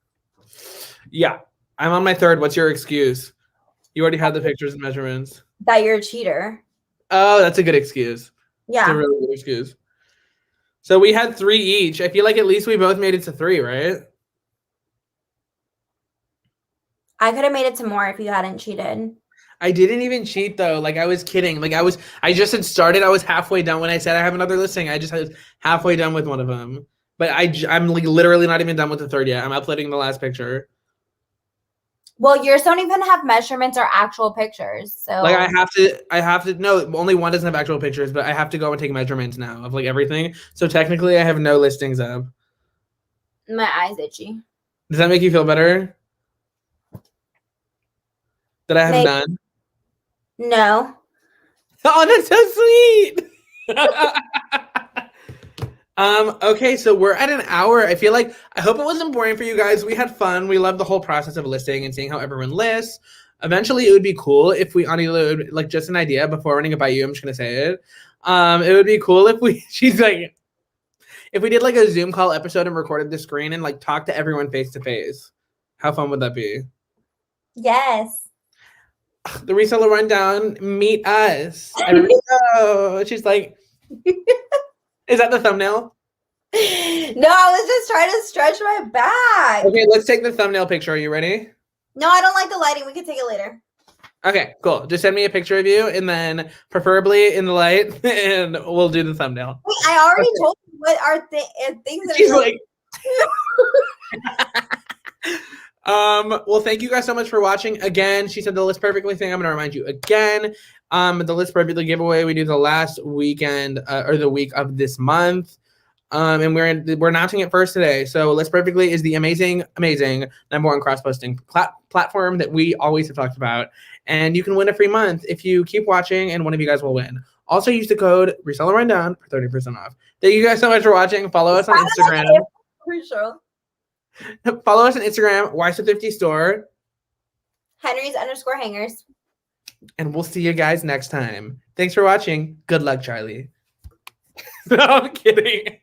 Speaker 2: Yeah. I'm on my 3rd. What's your excuse? You already had the pictures and measurements.
Speaker 1: That you're a cheater.
Speaker 2: Oh, that's a good excuse.
Speaker 1: Yeah.
Speaker 2: That's a really good excuse. So we had 3 each. I feel like at least we both made it to 3, right?
Speaker 1: I could have made it to more if you hadn't cheated.
Speaker 2: I didn't even cheat though. Like I was kidding. Like I just had started. I was halfway done when I said I have another listing. I was halfway done with one of them. But I'm like literally not even done with the third yet. I'm uploading the last picture.
Speaker 1: Well, yours don't even have measurements or actual pictures. So
Speaker 2: like I have to no, only one doesn't have actual pictures, but I have to go and take measurements now of like everything. So technically I have no listings up.
Speaker 1: My eye's itchy.
Speaker 2: Does that make you feel better? That I have none?
Speaker 1: No.
Speaker 2: Oh, that's so sweet. Okay, so we're at an hour. I hope it wasn't boring for you guys. We had fun. We loved the whole process of listing and seeing how everyone lists. Eventually, it would be cool if we Anylu, like just an idea before running it by you. I'm just gonna say it. It would be cool if if we did like a Zoom call episode and recorded the screen and like talked to everyone face to face. How fun would that be?
Speaker 1: Yes.
Speaker 2: The Reseller Rundown, meet us. Everybody go. She's like, is that the thumbnail?
Speaker 1: No, I was just trying to stretch my back.
Speaker 2: Okay, let's take the thumbnail picture. Are you ready?
Speaker 1: No, I don't like the lighting. We can take it later.
Speaker 2: Okay, cool. Just send me a picture of you and then preferably in the light and we'll do the thumbnail.
Speaker 1: Wait, I already told you what are things that
Speaker 2: She's like well, thank you guys so much for watching. Again, she said the list perfectly thing. I'm going to remind you again. The list perfectly giveaway we do the last weekend or the week of this month. And we're announcing it first today. So List Perfectly is the amazing number one cross-posting platform that we always have talked about. And you can win a free month if you keep watching, and one of you guys will win. Also use the code Reseller Rundown for 30% off. Thank you guys so much for watching. Follow us on Instagram.
Speaker 1: For sure.
Speaker 2: Follow us on Instagram, YSO50 Store.
Speaker 1: Henry's_hangers.
Speaker 2: And we'll see you guys next time. Thanks for watching. Good luck, Charlie. No, I'm kidding.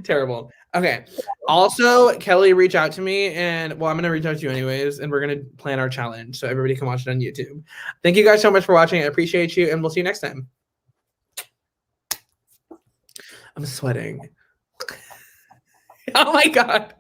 Speaker 2: Terrible. Okay. Also, Kelly reached out to me and well, I'm going to reach out to you anyways, and we're going to plan our challenge so everybody can watch it on YouTube. Thank you guys so much for watching. I appreciate you, and we'll see you next time. I'm sweating. Oh my God.